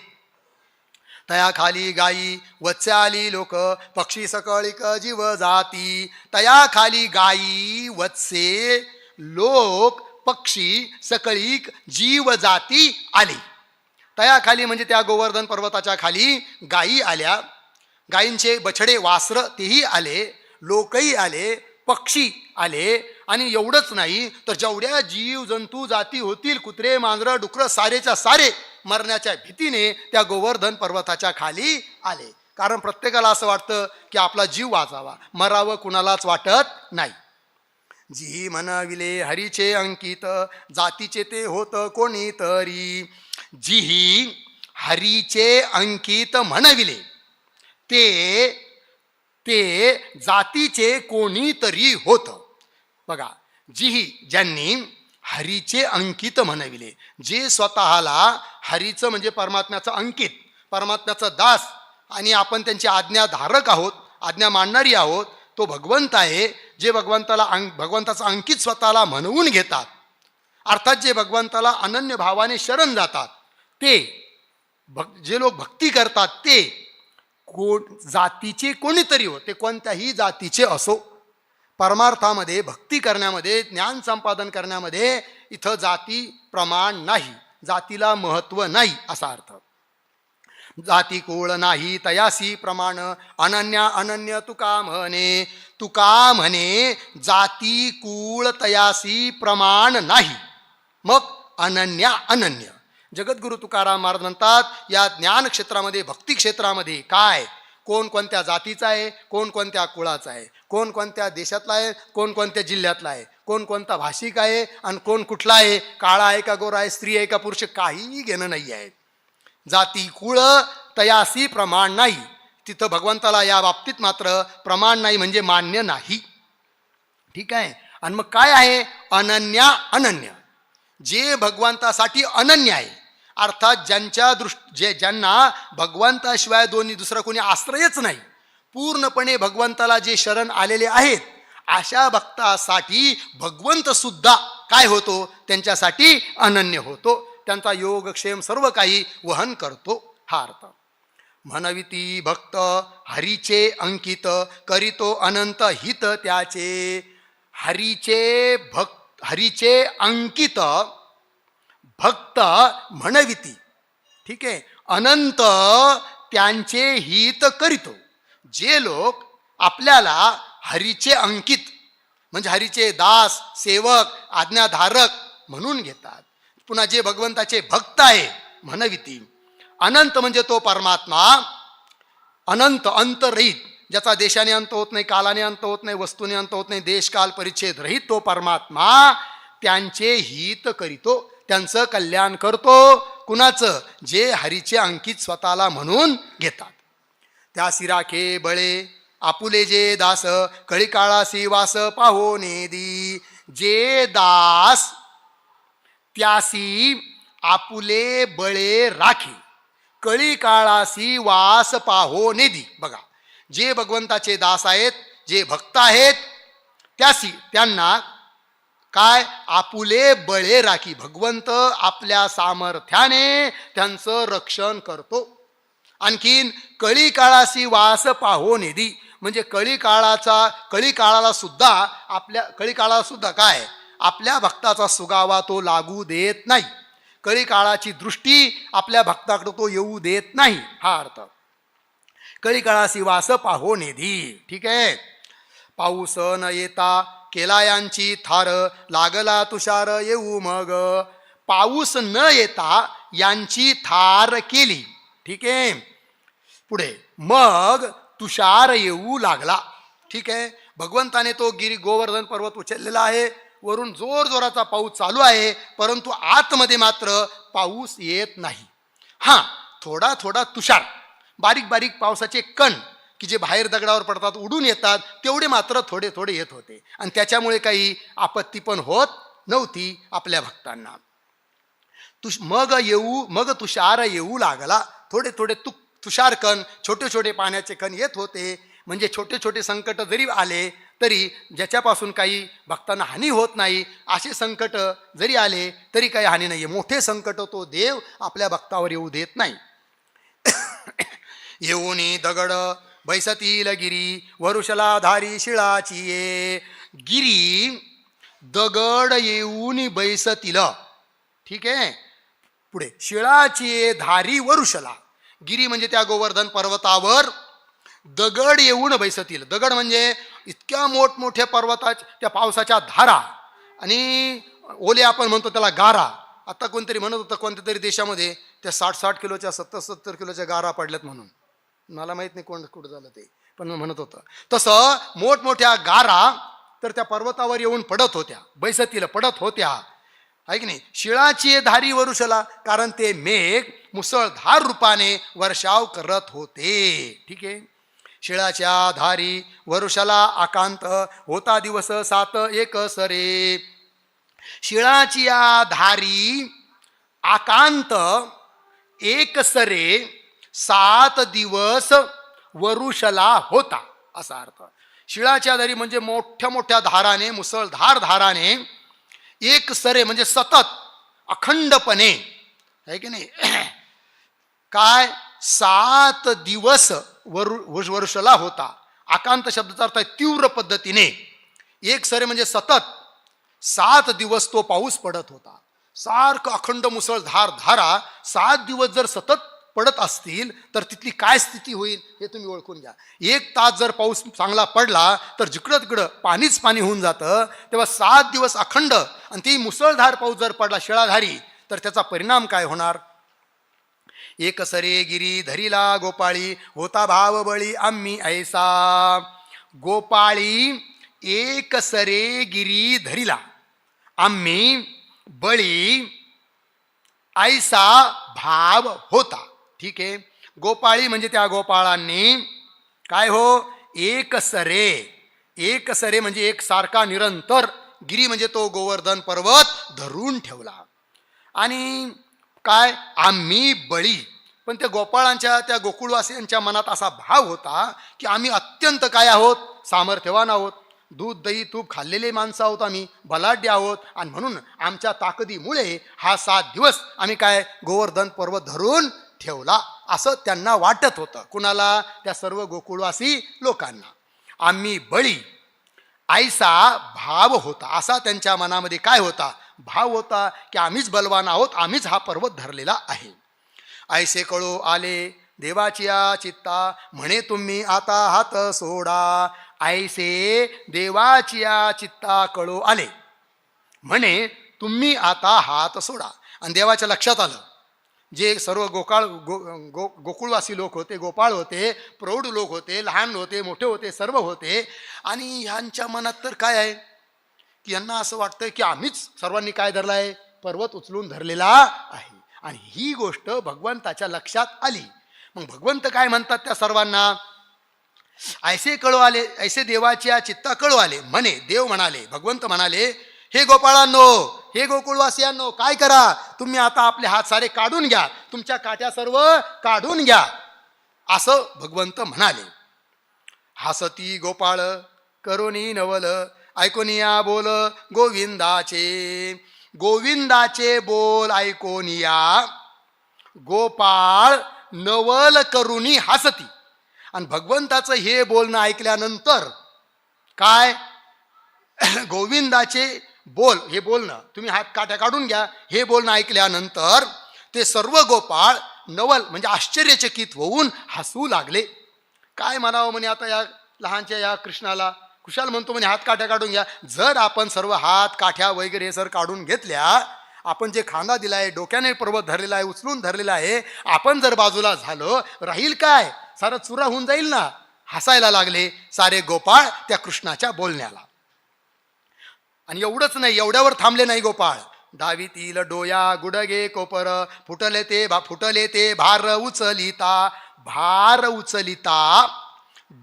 तया खाली गायी वत्से आली लोक, पक्षी सकळिक जीव जाती. तया खाली गायी वत्से लोक पक्षी सकळिक जीव जाती आली. तया खाली म्हणजे त्या गोवर्धन पर्वताच्या खाली गायी आल्या, गायींचे बछडे वासरं तेही आले, लोकही आले, पक्षी आले. आणि एवढंच नाही तर जेवढ्या जीव जंतू जाती होतील, कुत्रे मांजरं डुकरं सारेच्या सारे मरण्याच्या भीतीने त्या गोवर्धन पर्वताच्या खाली आले. कारण प्रत्येकाला असं वाटतं की आपला जीव वाचावा, मरावं कुणालाच वाटत नाही. जी म्हणविले हरीचे अंकित, जातीचे ते होत कोणीतरी. जी हरीचे अंकित म्हणविले ते जातीचे कोणीतरी होत. बघा, ज्यांनी हरीचे अंकित म्हणविले, जे स्वतःला हरीचं म्हणजे परमात्म्याचं अंकित, परमात्म्याचं दास आणि आपण त्यांची आज्ञाधारक आहोत, आज्ञा मानणारी आहोत, तो भगवंत आहे. जे भगवंताचं अंकित स्वतःला म्हणवून घेतात, अर्थात जे भगवंताला अनन्य भावाने शरण जातात, ते जे लोक भक्ती करतात ते जातीचे कोणीतरी हो, ते कोणत्याही जातीचे असो. परमार्थामध्ये भक्ती करण्यामध्ये, ज्ञान संपादन करण्यामध्ये इथं जाती प्रमाण नाही, जातीला महत्व नाही असा अर्थ. जाती कुळ नाही तयासी प्रमाण, अनन्या अनन्य तुका म्हणे जाती कुळ तयासी प्रमाण नाही, मग अनन्या अनन्य. जगद्गुरु तुकाराम महाराज म्हणतात, या ज्ञान क्षेत्रामध्ये, भक्ती क्षेत्रामध्ये काय, कोण कोणत्या जातीचा आहे, कोण कोणत्या कुळाचा आहे, कोण कोणत्या देशातला आहे, कोण कोणत्या जिल्ह्यातला आहे, कोण कोणता भाषिक आहे आणि कोण कुठला आहे, काळा आहे का गोरा आहे, स्त्री आहे का पुरुष, काहीही घेणं नाही आहे. जाती कुळ तयासी प्रमाण नाही. तिथं भगवंताला या बाबतीत मात्र प्रमाण नाही, म्हणजे मान्य नाही. ठीक आहे. आणि मग काय आहे, अनन्या अनन्य. जे भगवंतासाठी अनन्य आहे, अर्थात ज्यांना भगवंताशिवाय दुसरं कोणी आश्रयच नाही, पूर्णपणे भगवंताला जे शरण आलेले आहेत, अशा भक्तासाठी भगवंत सुद्धा काय होतो, त्यांच्यासाठी अनन्य होतो, त्यांचा योगक्षेम सर्व काही वहन करतो. हा अर्थ. म्हणविती भक्त हरीचे अंकित, करीतो अनंत हित त्याचे. हरीचे अंकित भक्त म्हणविती, ठीक आहे, अनंत त्यांचे हित करीतो. जे लोक आपल्याला हरीचे अंकित म्हणजे हरीचे दास, सेवक, आज्ञाधारक म्हणून घेतात, पुन्हा जे भगवंताचे भक्त आहे म्हणविती. अनंत म्हणजे तो परमात्मा, अनंत अंतरहित, ज्याचा देशाने अंत होत नाही, कालाने अंत होत नाही, वस्तूने अंत होत नाही, देश काल परिच्छेद रहित तो परमात्मा त्यांचे हित करीतो, त्यांचं कल्याण करतो. कुणाचं, जे हरीचे अंकित स्वतःला म्हणून घेतात. त्यासी राखे बळे आपुले जे दास, कळी काळासी वास पाहो नेदी. जे दास त्यासी आपुले बळे राखे, कळी काळासी वास पाहो नेदी. बघा, जे भगवंताचे दास आहेत, जे भक्त आहेत, त्यांना काय, आपुले बळे राखी, भगवंत आपल्या सामर्थ्याने त्यांचं रक्षण करतो. आणखीन कळी काळासी वास पाहो नेदी म्हणजे कळी काळाला सुद्धा काय, आपल्या भक्ताचा सुगावा तो लागू देत नाही, कळी काळाची दृष्टी आपल्या भक्ताकडे तो येऊ देत नाही. हा अर्थ. कळी काळासी वास पाहो नेदी. ठीक आहे. पाऊस न येता केला यांची थार, लागला तुषार येऊ मग. पाऊस न येता यांची थार केली. ठीक आहे. पुढे मग तुषार येऊ लागला. ठीक आहे. भगवंताने तो गोवर्धन पर्वत उचललेला आहे, वरून जोर जोराचा पाऊस चालू आहे, परंतु आतमध्ये मात्र पाऊस येत नाही. हां, थोडा थोडा तुषार, बारीक बारीक पावसाचे कण की जे बाहेर दगडावर पडतात, उडून येतात, तेवढे मात्र थोडे थोडे येत होते, आणि त्याच्यामुळे काही आपत्ती पण होत नव्हती आपल्या भक्तांना. मग तुषार येऊ लागला. थोडे थोडे तुषार कण, छोटे छोटे पाण्याचे कण येत होते. म्हणजे छोटे छोटे संकट जरी आले तरी ज्याच्यापासून काही भक्तांना हानी होत नाही, असे संकट जरी आले तरी काही हानी नाही. मोठे संकट तो देव आपल्या भक्तावर येऊ देत नाही. येऊनी दगड बैसतील गिरी, वरुषला धारी शिळाची ये. गिरी दगड येऊन बैसतील. ठीक आहे. पुढे शिळाची धारी वरुषला. गिरी म्हणजे त्या गोवर्धन पर्वतावर दगड येऊन बैसतील. दगड म्हणजे इतक्या मोठमोठ्या पर्वताच्या त्या पावसाच्या धारा, आणि ओले आपण म्हणतो त्याला गारा. आता कोणतरी म्हणत होतं कोणत्या तरी देशामध्ये त्या 60-60 किलोच्या 70-70 किलोच्या गारा पडल्यात म्हणून. मला माहीत नाही कोण कुठं झालं ते, पण म्हणत होतं तसं मोठमोठ्या गारा तर त्या पर्वतावर येऊन पडत होत्या, बैसतील पडत होत्या, आहे की नाही. शिळाची धारी वरुषला, कारण ते मेघ मुसळधार रूपाने वर्षाव करत होते. ठीक आहे. शिळाच्या धारी वरुषला आकांत, होता दिवस 7 एक सरे. शिळाची धारी आकांत एक सरे 7 दिवस वरुषला होता, असा अर्थ. शिळाच्या धारी म्हणजे मोठ्या मोठ्या धाराने, मुसळधार धाराने, एक सरे म्हणजे सतत अखंडपणे, आहे की नाही, काय 7 दिवस वरुषला होता. आकांत शब्दाचा अर्थ आहे तीव्र पद्धतीने. एक सरे म्हणजे सतत 7 दिवस तो पाऊस पडत होता. सारखं अखंड मुसळधार धारा 7 दिवस जर सतत पडत असतील तर तिथली काय स्थिती होईल हे तुम्ही ओळखून घ्या. 1 तास जर पाऊस चांगला पडला तर जिकडं तिकडं पाणीच पाणी होऊन जातं. तेव्हा 7 दिवस अखंड आणि ती मुसळधार पाऊस जर पडला शिळाधारी तर त्याचा परिणाम काय होणार. एक सरे गिरी धरिला गोपाळी, होता भाव बळी आम्ही ऐसा. गोपाळी एक सरे गिरी धरिला, आम्ही बळी ऐसा भाव होता. ठीक आहे. गोपाळी म्हणजे त्या गोपाळांनी काय हो, एक सरे, एक सरे म्हणजे एक सारखा निरंतर, गिरी म्हणजे तो गोवर्धन पर्वत धरून ठेवला. आणि काय, आम्ही बळी. पण त्या गोपाळांच्या, त्या गोकुळवासियांच्या मनात असा भाव होता की आम्ही अत्यंत काय आहोत, सामर्थ्यवान आहोत, दूध दही तूप खाल्लेले माणसं आहोत, आम्ही बलाढ्य आहोत, आणि म्हणून आमच्या ताकदीमुळे हा 7 दिवस आम्ही काय गोवर्धन पर्वत धरून ठेवला, असं त्यांना वाटत होतं. कुणाला, त्या सर्व गोकुळवासी लोकांना. आम्ही बळी ऐसा भाव होता, असा त्यांच्या मनामध्ये काय होता, भाव होता की आम्हीच बलवान आहोत, आम्हीच हा पर्वत धरलेला आहे. ऐसे कळो आले देवाची चित्ता, म्हणे तुम्ही आता हात सोडा. ऐसे देवाची चित्ता कळो आले, म्हणे तुम्ही आता हात सोडा. आणि देवाच्या लक्षात आलं, जे सर्व गोकुळवासी लोक होते, गोपाळ होते, प्रौढ लोक होते, लहान होते, मोठे होते, सर्व होते. आणि ह्यांच्या मनात तर काय आहे की यांना असं वाटतं की आम्हीच सर्वांनी काय धरला आहे, पर्वत उचलून धरलेला आहे. आणि ही गोष्ट भगवंताच्या लक्षात आली. मग भगवंत काय म्हणतात त्या सर्वांना, ऐसे कळो आले, ऐसे देवाच्या चित्ता कळो आले, म्हणे देव म्हणाले, भगवंत म्हणाले, हे गोपाळांनो, हे गोकुळवासियांनो, काय करा, तुम्ही आता आपले हात सारे काढून घ्या, तुमच्या काठ्या सर्व काढून घ्या, असं भगवंत म्हणाले. हसती गोपाळ करोनी नवल, ऐकोनिया बोल गोविंदाचे. गोविंदाचे बोल ऐकोनिया गोपाळ नवल करुनी हसती. आणि भगवंताचं हे बोलणं ऐकल्यानंतर काय, गोविंदाचे बोल, हे बोलणं, तुम्ही हात काठ्या काढून घ्या, हे बोलणं ऐकल्यानंतर ते सर्व गोपाळ नवल म्हणजे आश्चर्यचकित होऊन हसू लागले. काय म्हणावं म्हणे आता या लहानच्या या कृष्णाला, कुशाल म्हणतो म्हणे हात काठ्या काढून घ्या. जर आपण सर्व हात काठ्या वगैरे सर काढून घेतल्या, आपण जे खांदा दिला आहे, डोक्याने पर्वत धरलेला आहे, उचलून धरलेला आहे, आपण जर बाजूला झालो, राहील काय, सारं चुरा होऊन जाईल ना. हसायला लागले सारे गोपाळ त्या कृष्णाच्या बोलण्याला. आणि एवढंच नाही, एवढ्यावर थांबले नाही गोपाळ. डावीतील डोया गुडगे कोपर, फुटले ते भार उचलिता. भार उचलिता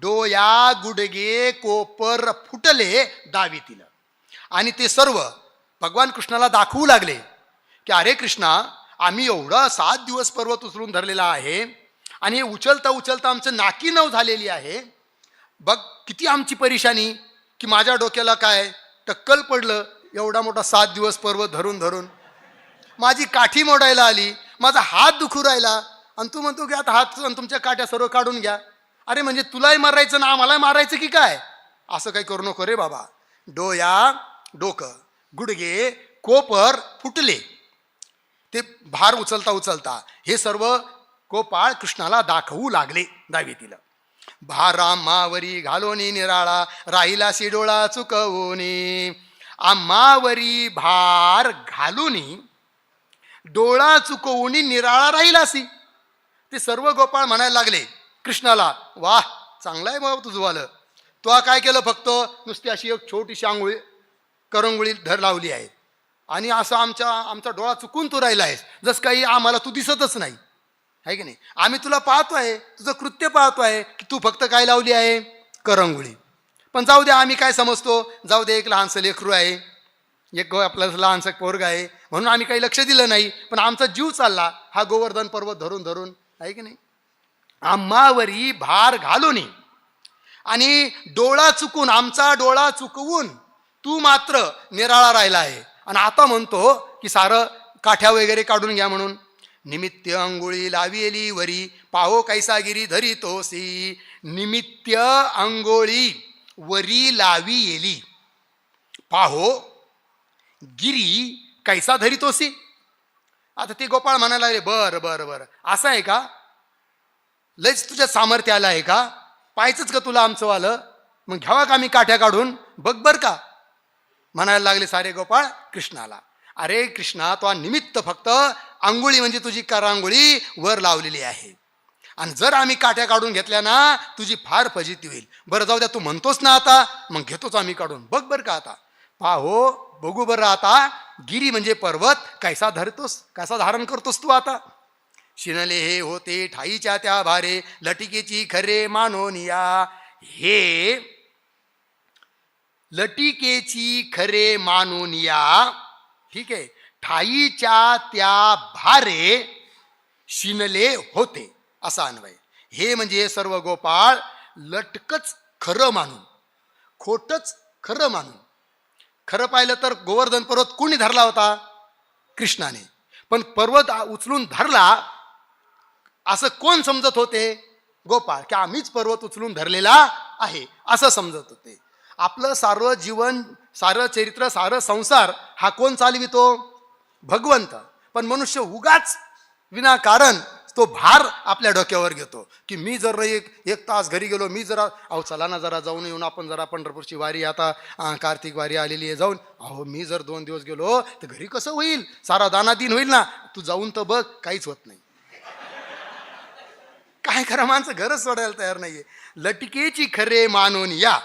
डोया गुडगे कोपर फुटले डावीतील. आणि ते सर्व भगवान कृष्णाला दाखवू लागले की अरे कृष्णा, आम्ही एवढा 7 दिवस पर्वत उचलून धरलेला आहे आणि हे उचलता उचलता आमचं नाकी नऊ झालेली आहे. बघ किती आमची परेशानी, की माझ्या डोक्याला काय टक्कल पडलं, एवढा मोठा 7 दिवस पर्वत धरून धरून माझी काठी मोडायला आली, माझा हात दुखू राहिला आणि तू म्हणतो की आता हात तुमच्या काठ्या सर्व काढून घ्या. अरे म्हणजे तुलाही मारायचं ना आम्हालाही मारायचं की काय? असं काही करू नको रे बाबा. डोकं, गुडघे, कोपर फुटले ते भार उचलता उचलता. हे सर्व गोपाळ कृष्णाला दाखवू लागले. दावीतील भारा मावरी घालोनी निराळा राहिलासी डोळा चुकवूनी. आम्हावरी भार घालूनी डोळा चुकवूनी निराळा राहिलासी. ते सर्व गोपाळ म्हणायला लागले कृष्णाला, वाह चांगलं आहे बाबा तुझं वालं. तो काय केलं, फक्त नुसती अशी एक छोटीशी आंघोळी करंगोळी धर लावली आहे आणि असं आमचा डोळा चुकून तू राहिला आहेस, जसं काही आम्हाला तू दिसतच नाही आहे की नाही. आम्ही तुला पाहतो आहे, तुझं कृत्य पाहतो आहे की तू फक्त काय लावली आहे, करंगोळी. पण जाऊ दे, आम्ही काय समजतो, जाऊ दे एक लहानसं लेकरू आहे, एक आपलं लहानसं पोरग आहे म्हणून आम्ही काही लक्ष दिलं नाही. पण आमचा जीव चालला हा गोवर्धन पर्वत धरून धरून आहे की नाही. आम्हावरी भार घालून आणि डोळा चुकून, आमचा डोळा चुकवून तू मात्र निराळा राहिला आहे. आणि आता म्हणतो की सारं काठ्या वगैरे काढून घ्या म्हणून. निमित्य अंघोळी लाविली वरी पाहो कैसागिरी धरी तोसी. निमित्य अंघोळी वरी लावी येली पाहो गिरी कैसा धरी तोसी. आता ते गोपाळ म्हणायला लागले, बरं बरं बरं असं आहे का, लयच तुझ्या सामर्थ्य आलं आहे का, पाहायचंच का तुला आमचं वालं, मग घ्यावा का मी काठ्या काढून, बघ बर का. म्हणायला लागले सारे गोपाळ कृष्णाला. अरे कृष्णा, तो निमित्त फक्त आंघोळी म्हणजे तुझी करांगोळी वर लावलेली आहे आणि जर आम्ही काठ्या काढून घेतल्या ना तुझी फार फजिती होईल. बरं जाऊ द्या, तू म्हणतोस ना आता, मग घेतोच आम्ही काढून, बघ बरं का आता. पाहो बघू बरं आता, गिरी म्हणजे पर्वत कैसा धरतोस, कसा धारण करतोस तू आता. शिनले हे होते ठाईच्या त्या भारे लटिकेची खरे मानोनिया. हे लटिकेची खरे मानोनिया, ठीक आहे. ठाईच्या त्या भारे शिनले होते असा अन्वय. हे म्हणजे सर्व गोपाळ लटकच खरं मानून, खोटच खरं मानून. खरं पाहिलं तर गोवर्धन पर्वत कोणी धरला होता, कृष्णाने. पण पर्वत उचलून धरला असं कोण समजत होते, गोपाळ, की आम्हीच पर्वत उचलून धरलेला आहे असं समजत होते. आपलं सारं जीवन, सारं चरित्र, सारं संसार हा कोण चालवितो, भगवंत. पण मनुष्य उगाच विनाकारण तो भार आपल्या डोक्यावर घेतो की मी जर एक तास घरी गेलो, मी जरा अहो चला ना जरा जाऊन येऊन आपण, जरा पंढरपूरची वारी आता कार्तिक वारी आलेली आहे जाऊन, अहो मी जर 2 दिवस गेलो तर घरी कसं होईल, सारा दाना दिन होईल ना. तू जाऊन तर बघ, काहीच होत नाही. काय करा, माणसं घरच सोडायला तयार नाहीये. लटिकेची खरे मानून या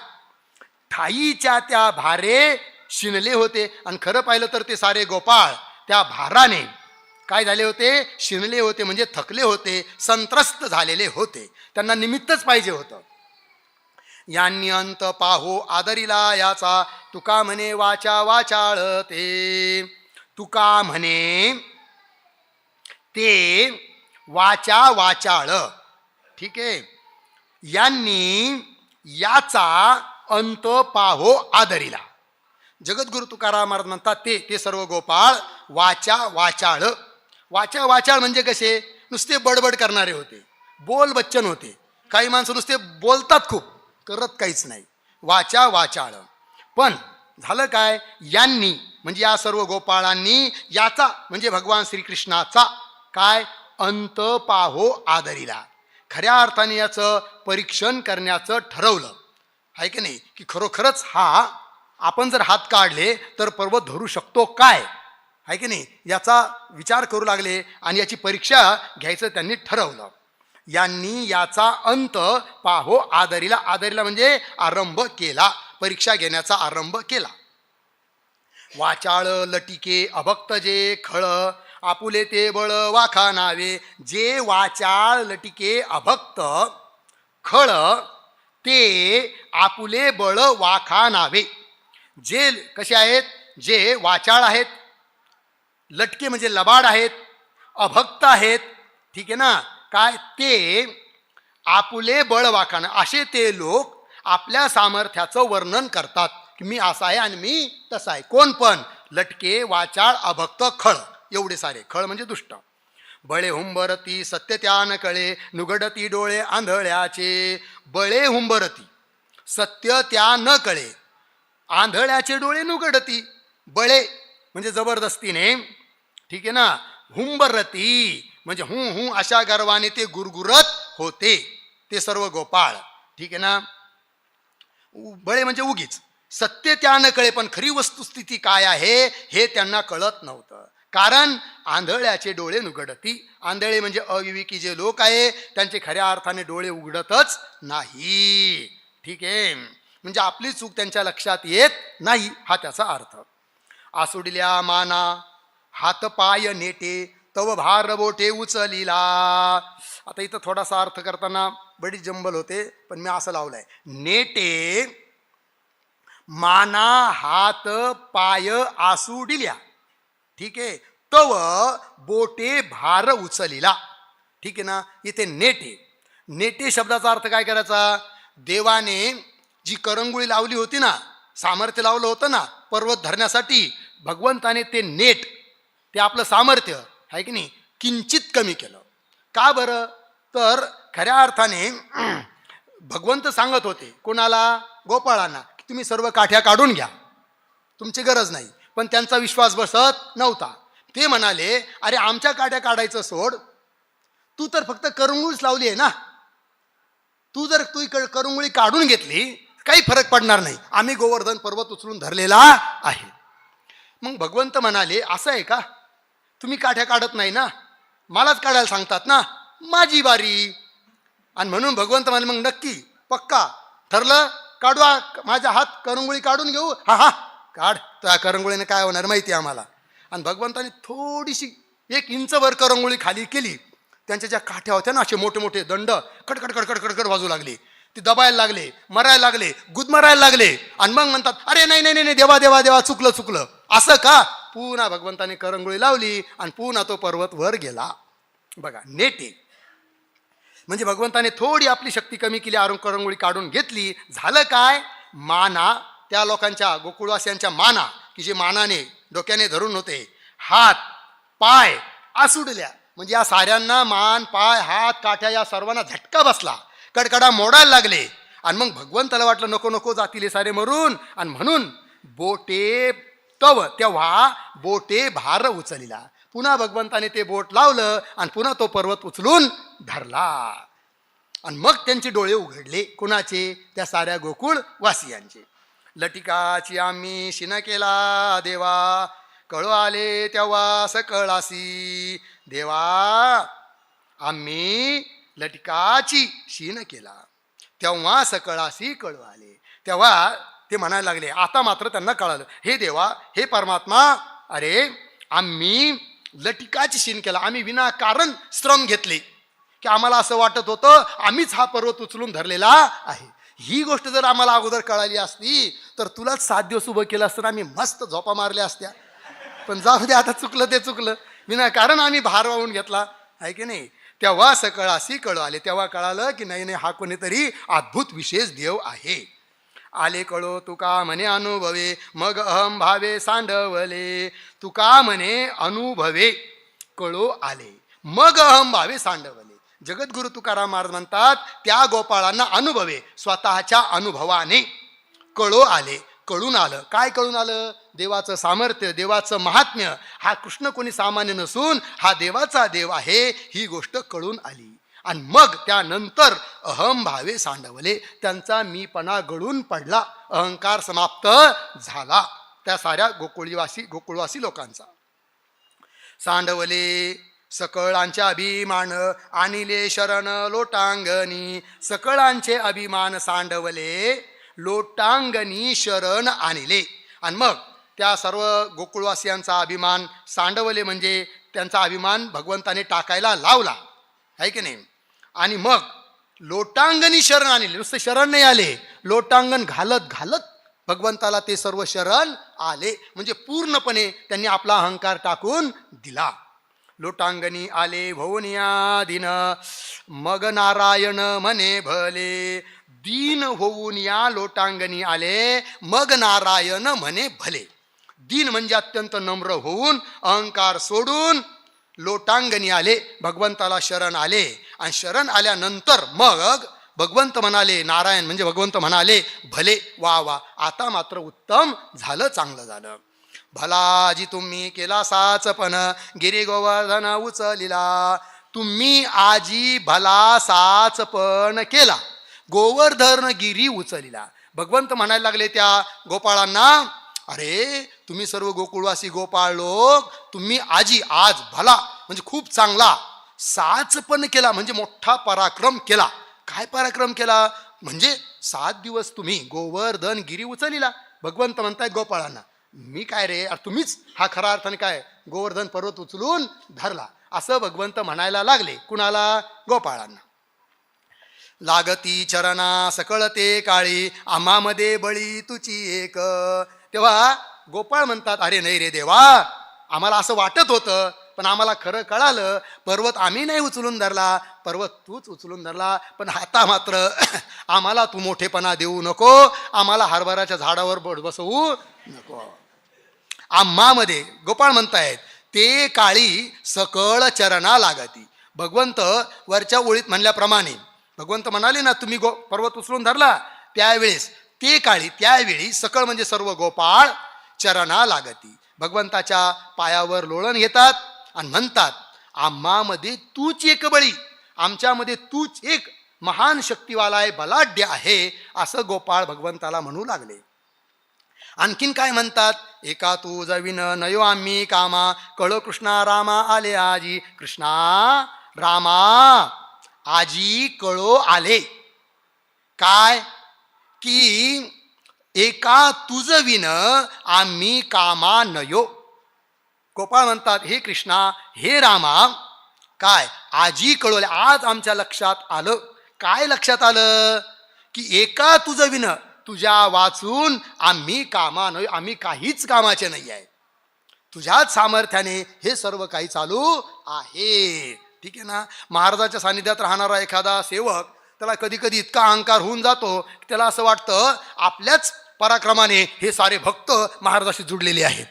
ठाईच्या त्या भारे शिनले होते. आणि खरं पाहिलं तर ते सारे गोपाळ त्या भाराने काय झाले होते, शिनले होते म्हणजे थकले होते, संत्रस्त झालेले होते. त्यांना निमित्तच पाहिजे होतं. यांनी अंत पाहो आदरिला याचा तुका म्हणे वाचा वाचाळ ते. तुका म्हणे ते वाचा वाचाळ, ठीक आहे. यांनी याचा अंत पाहो आदरिला. जगद्गुरु तुकाराम महाराज म्हणतात ते सर्व गोपाळ वाचा वाचाळ. वाचा वाचाळ म्हणजे कसे, नुसते बडबड करणारे होते, बोल बच्चन होते. काही माणसं नुसते बोलतात खूप, करत काहीच नाही. वाचा वाचाळ. पण झालं काय, यांनी म्हणजे या सर्व गोपाळांनी याचा म्हणजे भगवान श्रीकृष्णाचा काय अंत पाहो आदरिला. खऱ्या अर्थाने याचं परीक्षण करण्याचं ठरवलं आहे की नाही, की खरोखरच हा आपण जर हात काढले तर पर्वत धरू शकतो काय, आहे की नाही, याचा विचार करू लागले आणि याची परीक्षा घ्यायचं त्यांनी ठरवलं. यांनी याचा अंत पाहो आदरिला. आदरिला म्हणजे आरंभ केला, परीक्षा घेण्याचा आरंभ केला. वाचाळ लटिके अभक्त जे खळ आपुले ते बळ वाखा नावे. जे वाचाळ लटिके अभक्त खळ ते आपुले बळ वाखा नावे. जे कसे आहेत, जे वाचाळ आहेत, लटके म्हणजे लबाड आहेत, अभक्त आहेत, ठीक आहे ना, काय ते आपुले बळ वाखाण असे ते लोक आपल्या सामर्थ्याचं वर्णन करतात की मी असा आहे आणि मी तसा आहे. कोण पण? लटके, वाचाळ, अभक्त, खळ, एवढे सारे. खळ म्हणजे दुष्ट. बळे हुंबरती सत्य त्या न कळे, नुगडती डोळे आंधळ्याचे. बळे हुंबरती सत्य त्या न कळे, आंधळ्याचे डोळे नुगडती. बळे म्हणजे जबरदस्तीने, ठीक आहे ना. हुंबरती म्हणजे हूं अशा गर्वाने ते गुरगुरत होते, ते सर्व गोपाळ, ठीक आहे ना. बळे म्हणजे उगीच. सत्य त्या न कळे, पण खरी वस्तुस्थिती काय आहे हे त्यांना कळत नव्हतं. कारण आंधळ्याचे डोळे नुगडती. आंधळे म्हणजे अविवेकी जे लोक आहे त्यांचे खऱ्या अर्थाने डोळे उघडतच नाही, ठीक आहे. म्हणजे आपली चूक त्यांच्या लक्षात येत नाही, हा त्याचा अर्थ. आसुडल्या माना हात पाय नेटे, तव भार बोटे उचलिला. आता इथं थोडासा अर्थ करताना बरीच जंबल होते, पण मी असं लावलंय. नेटे माना हात पाय आसुडिल्या, ठीक आहे, तव बोटे भार उचलिला, ठीक आहे ना. इथे नेटे, नेटे शब्दाचा अर्थ काय करायचा? देवाने जी करंगुळी लावली होती ना, सामर्थ्य लावलं होतं ना पर्वत धरण्यासाठी, भगवंताने ते नेट, ते आपलं सामर्थ्य आहे की नाही, किंचित कमी केलं. का बरं? तर खऱ्या अर्थाने भगवंत सांगत होते कोणाला? गोपाळांना, की तुम्ही सर्व काठ्या काढून घ्या, तुमची गरज नाही. पण त्यांचा विश्वास बसत नव्हता. ते म्हणाले, अरे आमच्या काठ्या काढायचं सोड, तू तर फक्त करंगुळीच लावली आहे ना, तू जर करंगुळी काढून घेतली काही फरक पडणार नाही, आम्ही गोवर्धन पर्वत उचलून धरलेला आहे. मग भगवंत म्हणाले, असं आहे का? तुम्ही काठ्या काढत नाही ना, मलाच काढायला सांगतात ना, माझी बारी. आणि म्हणून भगवंत म्हणाले, मग नक्की पक्का ठरलं, काढवा माझा हात, करंगुळी काढून घेऊ. हा हा काढ, त्या करंगुळीने काय होणार माहिती आहे आम्हाला. आणि भगवंताने थोडीशी 1 इंचभर करंगुळी खाली केली. त्यांच्या ज्या काठ्या होत्या ना, असे मोठे मोठे दंड कडकड कडकड कडकड वाजू लागले. ते दबायला लागले, मरायला लागले, गुदमरायला लागले. आणि मग म्हणतात, अरे नाही नाही नाही, देवा देवा देवा, चुकलं चुकलं. असं का? पुन्हा भगवंताने करंगुळी लावली आणि पुन्हा तो पर्वत वर गेला. बघा, नेटे म्हणजे भगवंताने थोडी आपली शक्ती कमी केली, करंगुळी काढून घेतली. झालं काय? माना, त्या लोकांच्या गोकुळवासियांच्या माना, की जे मानाने डोक्याने धरून होते, हात पाय आसुडल्या, म्हणजे या साऱ्यांना मान पाय हात काठ्या या सर्वांना झटका बसला, कडकडा मोडायला लागले. आणि मग भगवंताला वाटलं नको नको, जातील सारे मरून. आणि म्हणून बोटे तव, तेव्हा बोटे भार उचलिला. पुन्हा भगवंताने ते बोट लावलं आणि पुन्हा तो पर्वत उचलून धरला. आणि मग त्यांचे डोळे उघडले. कुणाचे? त्या साऱ्या गोकुळ वासियांचे. लटिकाची आम्ही शिन केला देवा, कळू आले तेव्हा सकळासी. देवा आम्ही लटिकाची शीन केला, तेव्हा सकळासी कळू आले. तेव्हा ते म्हणायला लागले, आता मात्र त्यांना कळालं, हे देवा, हे परमात्मा, अरे आम्ही लटिकाची शीन केला, आम्ही विनाकारण श्रम घेतले, की आम्हाला असं वाटत होतं आम्हीच हा पर्वत उचलून धरलेला आहे. ही गोष्ट जर आम्हाला अगोदर कळाली असती तर तुलाच 7 दिवस उभं केलं असतं, आम्ही मस्त झोपा मारल्या असत्या. पण जाऊ दे, आता चुकलं ते चुकलं, विनाकारण आम्ही भार वाहून घेतला आहे की नाही. तेव्हा सकळासी कळू आले, तेव्हा कळालं की नाही नाही, हा कोणीतरी अद्भुत विशेष देव आहे. आले कळो तुका म्हणे अनुभवे, मग अहम भावे सांडवले. तुका म्हणे अनुभवे, कळो आले, मग अहम भावे सांडवले. जगद्गुरु तुकाराम महाराज म्हणतात, त्या गोपाळांना अनुभवे, स्वतःच्या अनुभवाने कळो आले, कळून आलं. काय कळून आलं? देवाचं सामर्थ्य, देवाचं महात्म्य. हा कृष्ण कोणी सामान्य नसून हा देवाचा देव आहे, ही गोष्ट कळून आली. आणि मग त्यानंतर अहम भावे सांडवले, त्यांचा मीपणा गळून पडला, अहंकार समाप्त झाला त्या साऱ्या गोकुळवासी लोकांचा. सांडवले सकळांचे अभिमान, आणिले शरण लोटांगणी. सकळांचे अभिमान सांडवले, लोटांगणी शरण आणिले. आणि मग त्या सर्व गोकुळवासियांचा अभिमान सांडवले, म्हणजे त्यांचा अभिमान भगवंताने टाकायला लावला आहे की नाही. आणि मग लोटांगणी शरण आणले, नुसतं शरण नाही आले, लोटांगण घालत घालत भगवंताला ते सर्व शरण आले, म्हणजे पूर्णपणे त्यांनी आपला अहंकार टाकून दिला. लोटांगणी आले भवनिया दिन, मग नारायण म्हणे भले. दीन होऊन या लोटांगणी आले, मग नारायण म्हणे भले. दीन म्हणजे अत्यंत नम्र होऊन अहंकार सोडून लोटांगणी आले, भगवंताला शरण आले. आणि शरण आल्यानंतर मग भगवंत म्हणाले, नारायण म्हणजे भगवंत म्हणाले, भले, वा वा, आता मात्र उत्तम झालं, चांगलं झालं. भलाजी तुम्ही केला साचपण, गिरी गोवर्धन उचलिला. तुम्ही आजी भला साचपण केला, गोवर्धन गिरी उचलिला. भगवंत म्हणायला लागले त्या गोपाळांना, अरे तुम्ही सर्व गोकुळवासी गोपाळ लोक, तुम्ही आजी आज भला म्हणजे खूप चांगला साचपण केला, म्हणजे मोठा पराक्रम केला. काय पराक्रम केला म्हणजे 7 दिवस तुम्ही गोवर्धन गिरी उचलिला. भगवंत म्हणतायत गोपाळांना, मी काय रे, तुम्हीच हा खरा अर्थाने काय गोवर्धन पर्वत उचलून धरला, असं भगवंत म्हणायला लागले. कुणाला? गोपाळांना. लागती चरणा सकळते काळी, आम्हामध्ये बळी तुची एक. तेव्हा गोपाळ म्हणतात, अरे नाही रे देवा, आम्हाला असं वाटत होतं, पण आम्हाला खरं कळालं, पर्वत आम्ही नाही उचलून धरला, पर्वत तूच उचलून धरला. पण आता मात्र आम्हाला तू मोठेपणा देऊ नको, आम्हाला हरभराच्या झाडावर बसवू नको. आम्हामध्ये गोपाळ म्हणतायत, ते काळी सकळ चरणा लागती. भगवंत वरच्या ओळीत म्हणल्याप्रमाणे भगवंत म्हणाले ना, तुम्ही पर्वत उचलून धरला, त्यावेळेस ते काळी, त्यावेळी सकळ म्हणजे सर्व गोपाळ चरणा लागती, भगवंताच्या पायावर लोळण घेतात आणि म्हणतात, आम्हामध्ये तूच एक बळी, आमच्यामध्ये तूच एक महान शक्तिवाला आहे, बलाढ्य आहे, असं गोपाळ भगवंताला म्हणू लागले. आणखीन काय म्हणतात, एका तू जविन नयो आम्ही कामा, कळो कृष्णा रामा आले आजी. कृष्णा रामा आजी कळो आले. काय की एका तुझ विन आम्ही कामा नयो. गोपाळ म्हणतात, हे कृष्णा, हे रामा, काय आजी कळवले, आज आमच्या लक्षात आलं. काय लक्षात आलं? की एका तुझ विन, तुझ्या वाचून आम्ही कामा नयो, आम्ही काहीच कामाचे नाही आहे, तुझ्याच सामर्थ्याने हे सर्व काही चालू आहे. ठीक आहे ना. महाराजाच्या सानिध्यात राहणारा एखादा सेवक, त्याला कधी कधी इतका अहंकार होऊन जातो की त्याला असं वाटतं आपल्याच पराक्रमाने हे सारे भक्त महाराजाशी जुडलेले आहेत.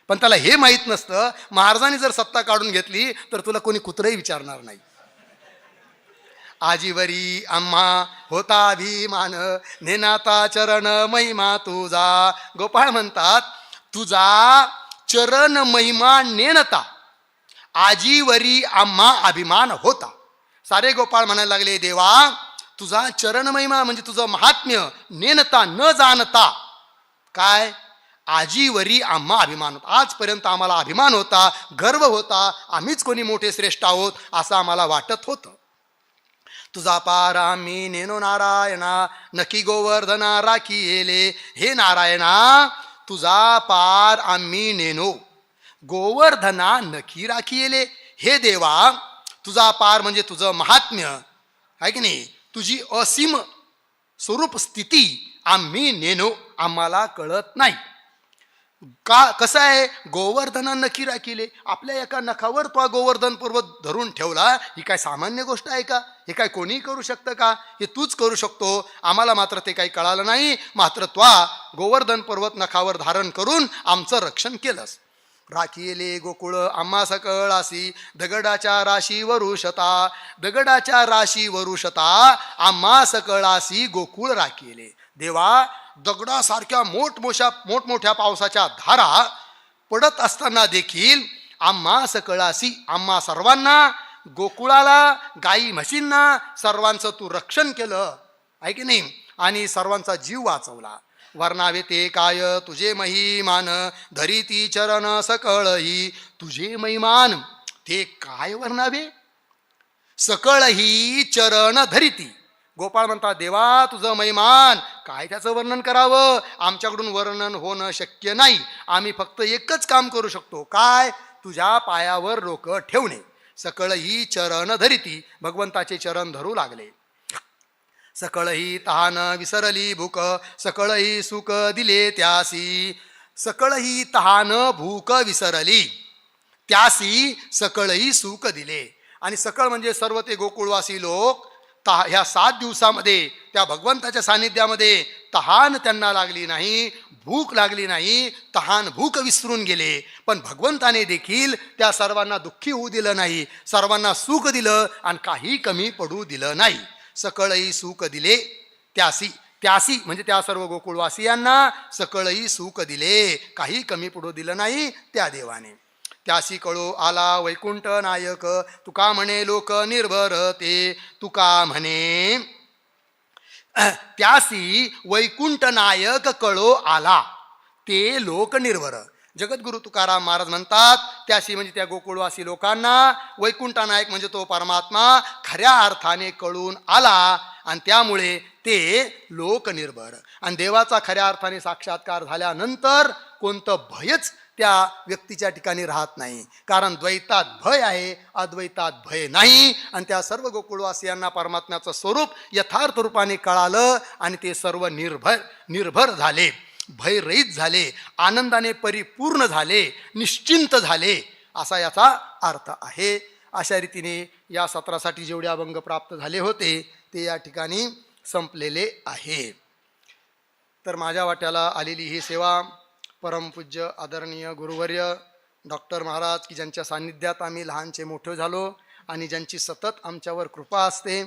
पण त्याला हे माहीत नसतं, महाराजांनी जर सत्ता काढून घेतली तर तुला कोणी कुत्रही विचारणार नाही. आजीवरी आम्हा होता अभिमान, नेनाता चरण महिमा तुझा. गोपाळ म्हणतात, तुझा चरण महिमा नेनता आजीवरी आम्हा अभिमान होता. सारे गोपाळ म्हणायला लागले, देवा तुझा चरण महिमा म्हणजे तुझं महात्म्य नेनता न जाणता, काय आजीवरी आम्हा अभिमान होता, आजपर्यंत आम्हाला अभिमान होता, गर्व होता, आम्हीच कोणी मोठे श्रेष्ठ आहोत असं आम्हाला वाटत होतं. तुझा पार आम्ही नेनो नारायणा, नकी गोवर्धना राखी येले. हे नारायणा, तुझा पार आम्ही नेनो, गोवर्धना नखी राखी येले. हे देवा, तुझा पार म्हणजे तुझं महात्म्य आहे की नाही, तुझी असीम स्वरूप स्थिती आम्ही नेनो, आम्हाला कळत नाही. का कसं आहे, गोवर्धना नखी राखिले, आपल्या एका नखावर तो गोवर्धन पर्वत धरून ठेवला, ही काय सामान्य गोष्ट आहे का? हे काय कोणी करू शकतं का? हे तूच करू शकतो. आम्हाला मात्र ते काही कळालं नाही, मात्र तो गोवर्धन पर्वत नखावर धारण करून आमचं रक्षण केलंस. राखिले गोकुळ आम्हा सकळासी, दगडाच्या राशी वरुषता. दगडाच्या राशी वरुषता आम्हा सकळासी गोकुळ राखिले. देवा, दगडासारख्या मोठमोठ्या पावसाच्या धारा पडत असताना देखील आम्हा सकळासी, आम्हा सर्वांना, गोकुळाला, गाई म्हशींना, सर्वांचं तू रक्षण केलं आहे की नाही, आणि सर्वांचा जीव वाचवला. वर्णावे ते काय तुझे महिमान, धरिती चरण सकळही. तुझे महिमान ते काय वर्णावे? सकळही चरण धरिती. गोपाळ म्हणतात, देवा तुझं महिमान काय, त्याचं वर्णन करावं, आमच्याकडून वर्णन होणं शक्य नाही. आम्ही फक्त एकच काम करू शकतो, काय? तुझ्या पायावर डोकं ठेवणे. सकळही चरण धरिती, भगवंताचे चरण धरू लागले. सकळही तहान विसरली भूक सकळही सुख दिले त्यासी. सकळही तहान भूक विसरली त्यासी सकळही सुख दिले. आणि सकळ म्हणजे सर्व ते गोकुळवासी लोक ह्या 7 दिवसामध्ये त्या भगवंताच्या सानिध्यामध्ये तहान त्यांना लागली नाही, भूक लागली नाही, तहान भूक विसरून गेले. पण भगवंताने देखील त्या सर्वांना दुःखी होऊ दिलं नाही, सर्वांना सुख दिलं आणि काही कमी पडू दिलं नाही. सकळही सुख दिले त्यासी, त्यासी म्हणजे त्या सर्व गोकुळवासियांना सकळही सुख दिले, काही कमी पडू दिलं नाही त्या देवाने. त्यासी कळो आला वैकुंठ नायक तुका म्हणे लोक निर्भर ते. तुका म्हणे त्यासी वैकुंठ नायक कळो आला ते लोक निर्भर. जगद्गुरु तुकाराम महाराज म्हणतात त्याशी म्हणजे त्या गोकुळवासी लोकांना वैकुंठ नायक म्हणजे तो परमात्मा खऱ्या अर्थाने कळून आला आणि त्यामुळे ते लोक निर्भर. आणि देवाचा खऱ्या अर्थाने साक्षात्कार झाल्यानंतर कोणतं भयच त्या व्यक्तीच्या ठिकाणी राहत नाही, कारण द्वैतात भय आहे, अद्वैतात भय नाही. आणि त्या सर्व गोकुळवासियांना परमात्म्याचं स्वरूप यथार्थ रूपाने कळालं आणि ते सर्व निर्भर झाले, भयरहित झाले, आनंदाने परिपूर्ण झाले, निश्चिंत झाले, असा याचा अर्थ आहे. अशा रीतीने या सत्रासाठी जेवढे अभंग प्राप्त झाले होते ते या ठिकाणी संपलेले आहे. तर माझ्या वाट्याला आलेली ही सेवा परमपूज्य आदरणीय गुरुवर्य डॉक्टर महाराज की ज्यांच्या सान्निध्यात आम्ही लहानचे मोठे झालो आणि ज्यांची सतत आमच्यावर कृपा असते,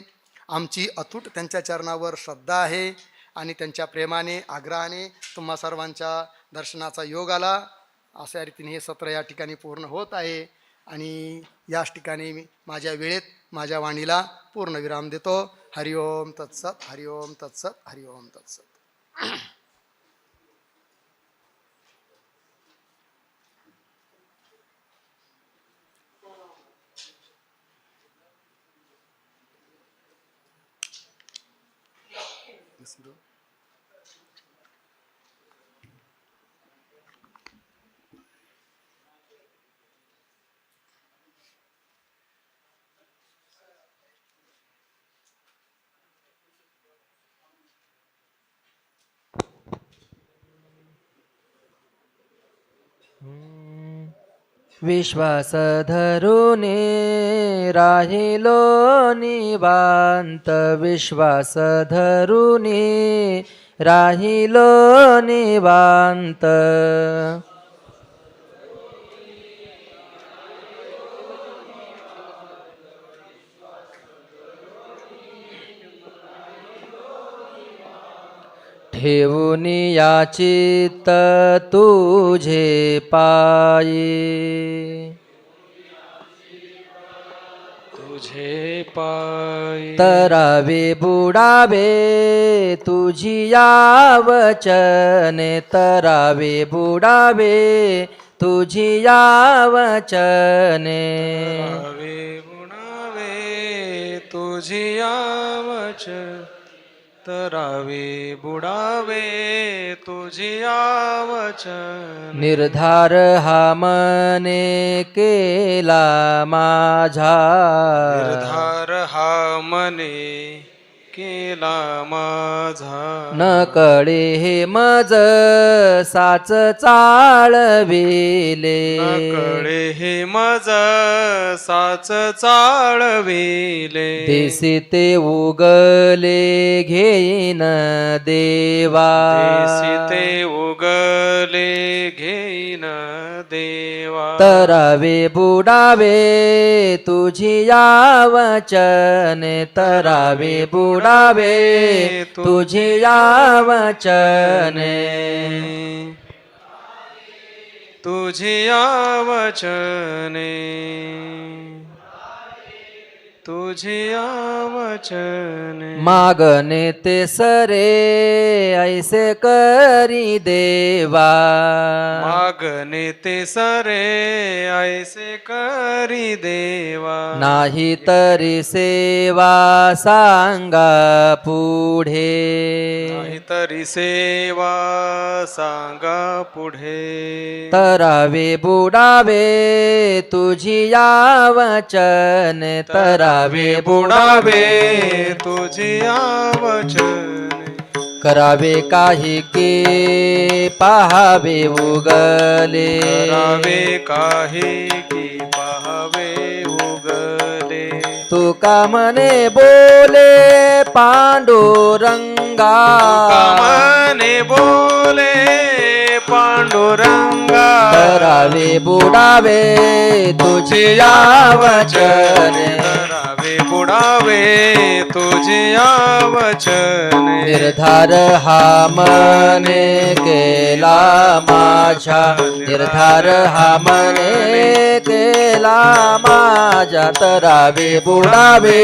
आमची अतूट त्यांच्या चरणावर श्रद्धा आहे आणि त्यांच्या प्रेमाने आग्रहाने तुम्हा सर्वांच्या दर्शनाचा योग आला. अशा रीतीने हे सत्र या ठिकाणी पूर्ण होत आहे आणि याच ठिकाणी मी माझ्या वेळेत माझ्या वाणीला पूर्ण विराम देतो. हरिओम तत्सत, हरिओम तत्सत, हरिओम तत्सत. विश्वास धरुने राहिलो निवांत. विश्वास धरुने राहिलो निवांत. ठेवून या चित्त तुझे पायी. तुझे पायी तरावे बुडावे तुझी या वचने. तरावे बुडावे तुझी या वचने. तरावे बुडावे तुझी आवच. तरावे बुडावे तुझी आवचन. निर्धार हा मने केला माझा. निर्धार हा मने केला माझा. न कळे हे मज साच चाळविले. न कळे हे मज साच चाळविले. दिसी ते उगले घेईन देवा. देसी ते उगले घेईन देवा. तरावे बुडावे तुझी या वचने. तरावे बुडावे तुझी या वचने. तुझी आवचने. तुझी आवचने. मागणे ते सरे ऐसे करी देवा. मागणे ते सरे ऐसे करी देवा. नाही तरी सेवा सांगा पुढे. नाहीतरी सेवा सांगा पुढे. तरावे बुडावे तुझी या वचने. तरावे करावे बुडावे तुझे वचने करावे काही के पाहावे उगले करावे काही की पाहावे उगले तू का म्हणे बोले पांडुरंगा कामने बोले पांडुरंगा करावे बुडावे तुझे या वचने करावे बुडावे तुझे वचने निर्धार हा मने केला माझ्या निर्धार हा मने केला माझ्या तरावे बुडावे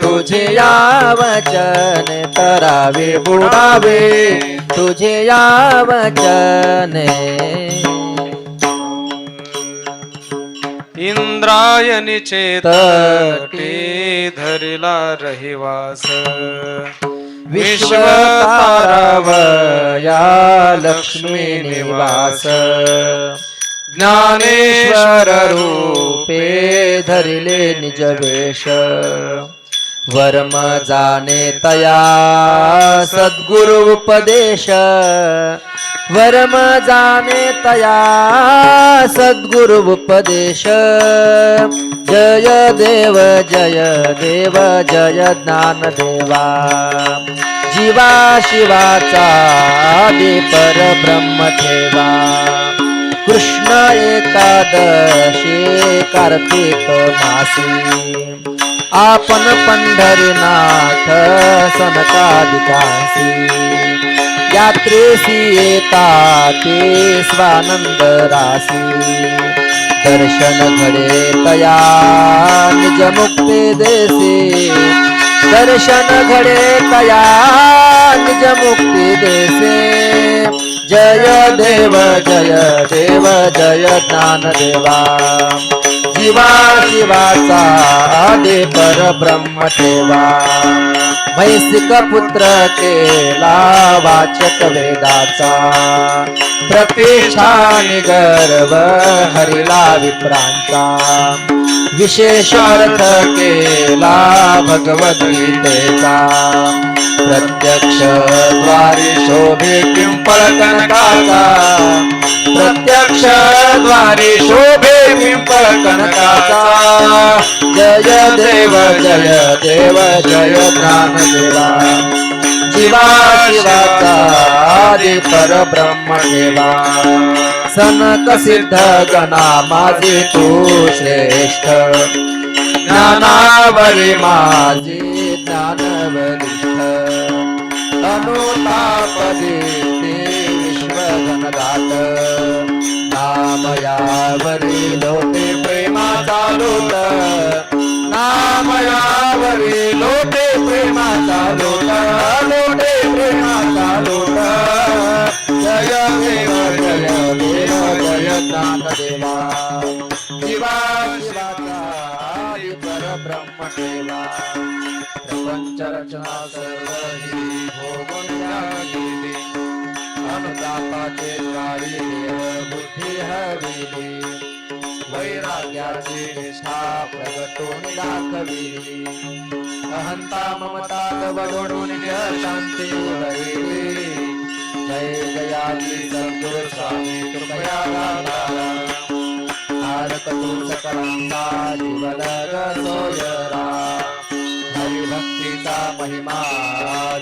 तुझे या वचने तरावे बुडावे तुझे या वचने इंद्रायणीचे तटे धरिला रहिवास विश्वतारावया लक्ष्मी निवास ज्ञानेश्वर रूपे धरिले निज वेश वर्म जाने तया सद्गुरु उपदेश वर्म जाने तया सद्गुरु उपदेश जय देव जय देव जय ज्ञानदेवा जीवा शिवाचा आदि परब्रह्म ठेवा कृष्ण एकादशी कार्तिक मासी आपण पंढरीनाथ सनकादिकासी यात्रेसी येता ते स्वानंद रासी दर्शन घडे तया निज मुक्ती देसी दर्शन घडे तया निज मुक्ती देसे जय देव जय देव जय ज्ञानदेवा जीवा शिवाचा आदि परब्रह्म ठेवा मैसिक पुत्र केला वाचक वेदाचा प्रतिष्ठा गर्व हरिला विप्रांचा विशेष अर्थ केला भगवद्गीतेचा प्रत्यक्ष द्वारी शोभे पिंपळ कनकाचा प्रत्यक्ष द्वारी शोभे पिंपळ कनकाचा जय देव जय देव जय ज्ञानदेवा जीवा शिवाचा आदि परब्रह्म देवा सनक सिद्ध गणा माझे तू श्रेष्ठ ज्ञानावरी माझे ज्ञानवरिष्ठ अनुतापदे ते विश्वघनदात नामयावरी लोटे प्रेमाचा लोट नामयावरी लोटे प्रेमाचा लोट लोटे प्रेमाचा लोट जय देव जय देव जय ज्ञानदेवा जीवा शिवाचा आदि परब्रह्म देवा प्रपंच रचना सर्व ही भोगून गेली अनुतापाचे द्वारी देव बुद्धी हविली वैराग्याची निष्ठा प्रगटून दाखविली अहंता ममता गवडून शांती हविली जय जयाची सद्गुरु स्वामी कृपया दातारा हारक तू सकलांचा जीवलग सोयरा हरिभक्तीचा महिमा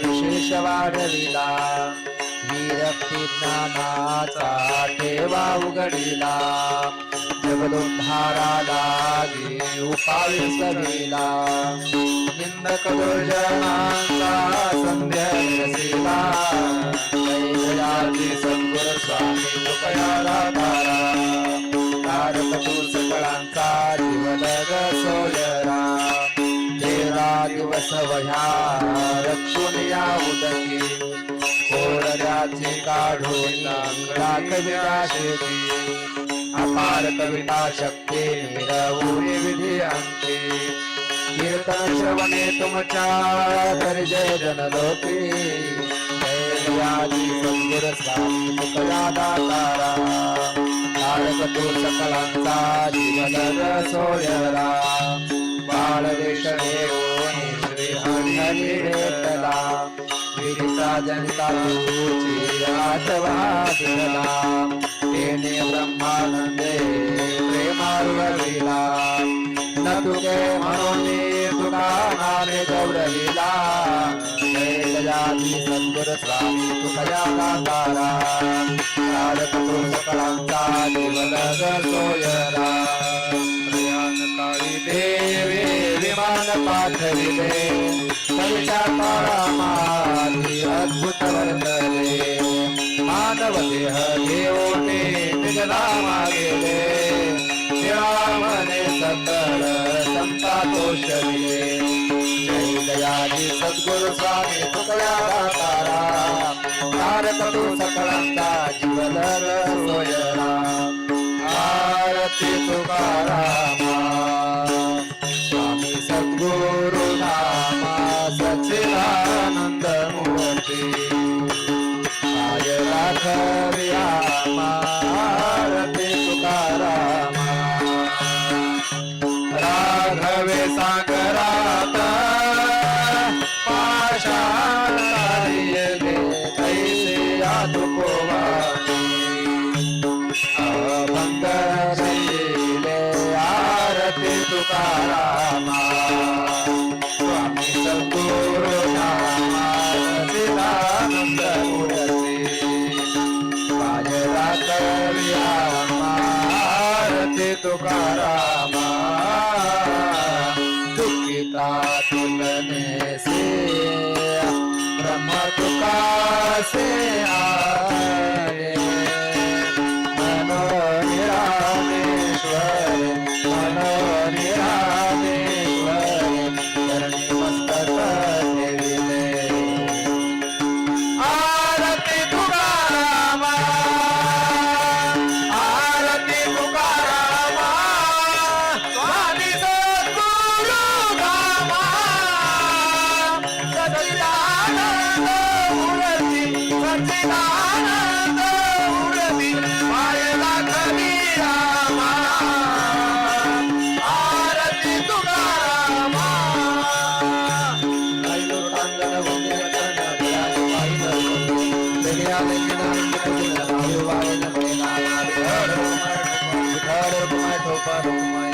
विशेष वाढविला विरक्ती ज्ञानाचा ठेवा उघडिला जगदोद्धारा लागी उपाय सविला निंदक दुर्जनांचा संध्या निरसिला जय जयाची सद्गुरु स्वामी कृपया दातारा तारक तू सकळांचा जीवलग सोयरा तेरा दिवस वह्या रक्षून या उदकी कोरड्याची काढून राखविला शेती अपार कविता शक्ती निरवून विधी अंती कीर्तन श्रवणे तुमच्या हरि जय जनलोकी जय जयाची सद्गुरु स्वामी कृपया दातारा तारक तू सकलांचा जीवलग सोयरा काळ देश घेऊन श्री हरी हरी भेटला विधीचा जनिता तुझी आठवा दिला तेने ब्रह्मानंदे प्रेमार्वलीला न तुके म्हणून तुका नामे गौरलीला जय गजाती सद्गुर स्वामी तुझ्या दातारा तारक तो सकळांचा जीवलग सोयरा प्रयाण काळी देवे विमान पाठविले कविता काळामाधी अद्भुत वर्तले मानव देह घेऊने निजधामा गेले श्रीरामने सकळ संतातोष दिले जय दयाजी सद्गुरु स्वामी तुकड्या दातारा तारक तू सकळांचा जीवलग सोयरा आरती तुकारामा स्वामी सद्गुरु नामा सच्चिदानंद मूर्ती आय राघव्या आरती तुकारामा राघवे सागरात पाषाण काढिले तैसे तुकोवानी अभंग शैले आरती तुकारामा स्वामी सद्गुरु नामा सच्चिदानंद मूर्ती आय राघव्या आरती तुकारामा दुखिता तुलने से ब्रह्म तुका से आए मनो निरामेश्वर मनो निरामेश्वर चरणी मस्तक ठेविले आरती तुकारामा आरती तुकारामा स्वामी सद्गुरु धामा सच्चिदानंद मूर्ती सच्चिदानंद मूर्ती पायला कवी रामा आरती तुकारामा लैलोटांगण वंदे चरण विराज पाहिलं वेगळ्या वेगळ्या वायुवायन मेला विठ्ठल रुक्माई ठोपर रुक्माई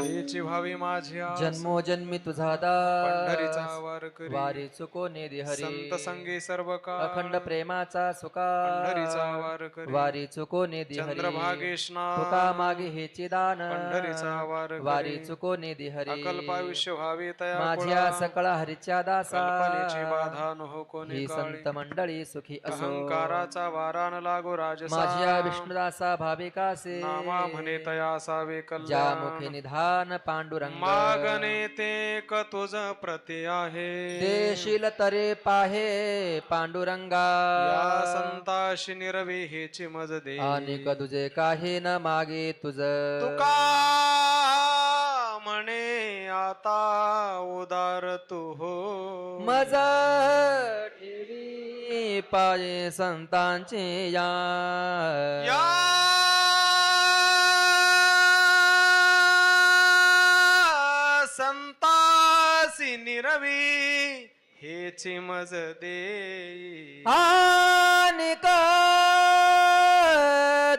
हेची व्हावी माझ्या जन्मोजन्मी तुझा पंढरीचा दास वार करी वारी चुको नेदी हरी संत संगी सर्व काळ अखंड प्रेमाचा सुका पंढरीचा वार करी वारी चुको नेदी हरी चंद्रभागेश तुका मागे हेचे दान पंढरीचा वार वारी करी चुको नेदी हरी अकल्पायुष्य व्हावे तया माझ्या सकळ हरीच्या दासा कल्पनेची बाधा न हो कोणी ही काळी संत मंडळी सुखी असो अहंकाराचा वारा न लागो राजसा माझ्या विष्णुदासा भाविकासे नामा म्हणे तया असावे ज्या कल्याण मुखे निधान पांडुरंग मागणे ते क तुझ प्रति आहे देशील तरे पाहे पांडुरंगा या संताशी निरवी हेची मज दे अनेक तुझे काही न मागे तुझ तुका म्हणे आता उदार तू हो मज ठेवी पाये संतांचे या या संतासी निरवी हेची मज दे अनेक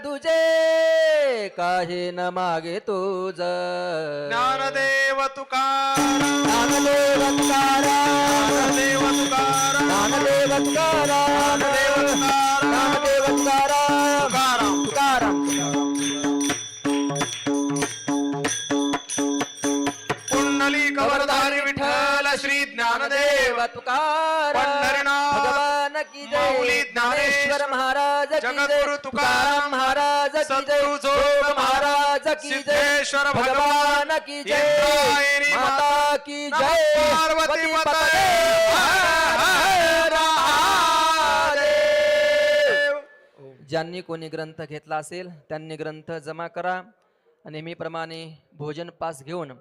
तुझे काही न मागे तुझ ज्ञानदेव तुकाराम ज्ञानदेव तुकाराम ज्ञानदेव तुकाराम ज्ञानदेव तुकाराम ज्ञानदेव तुकाराम ज्ञानदेव तुकाराम पुंडली कवरधारी विठ्ठल श्री ज्ञानदेव तुकाराम पंढरीनाथ भगवान की जय माऊली ज्ञानेश्वर महाराज की जय जगद्गुरु तुकाराम महाराज की जय सद्गुरु जोग महाराज की जय सिद्धेश्वर भगवान की जय इंद्रायणी माता की जय पार्वती पती पतये ज्यांनी कोणी ग्रंथ घेतला असेल त्यांनी ग्रंथ जमा करा. नेहमीप्रमाणे भोजन पास घेऊन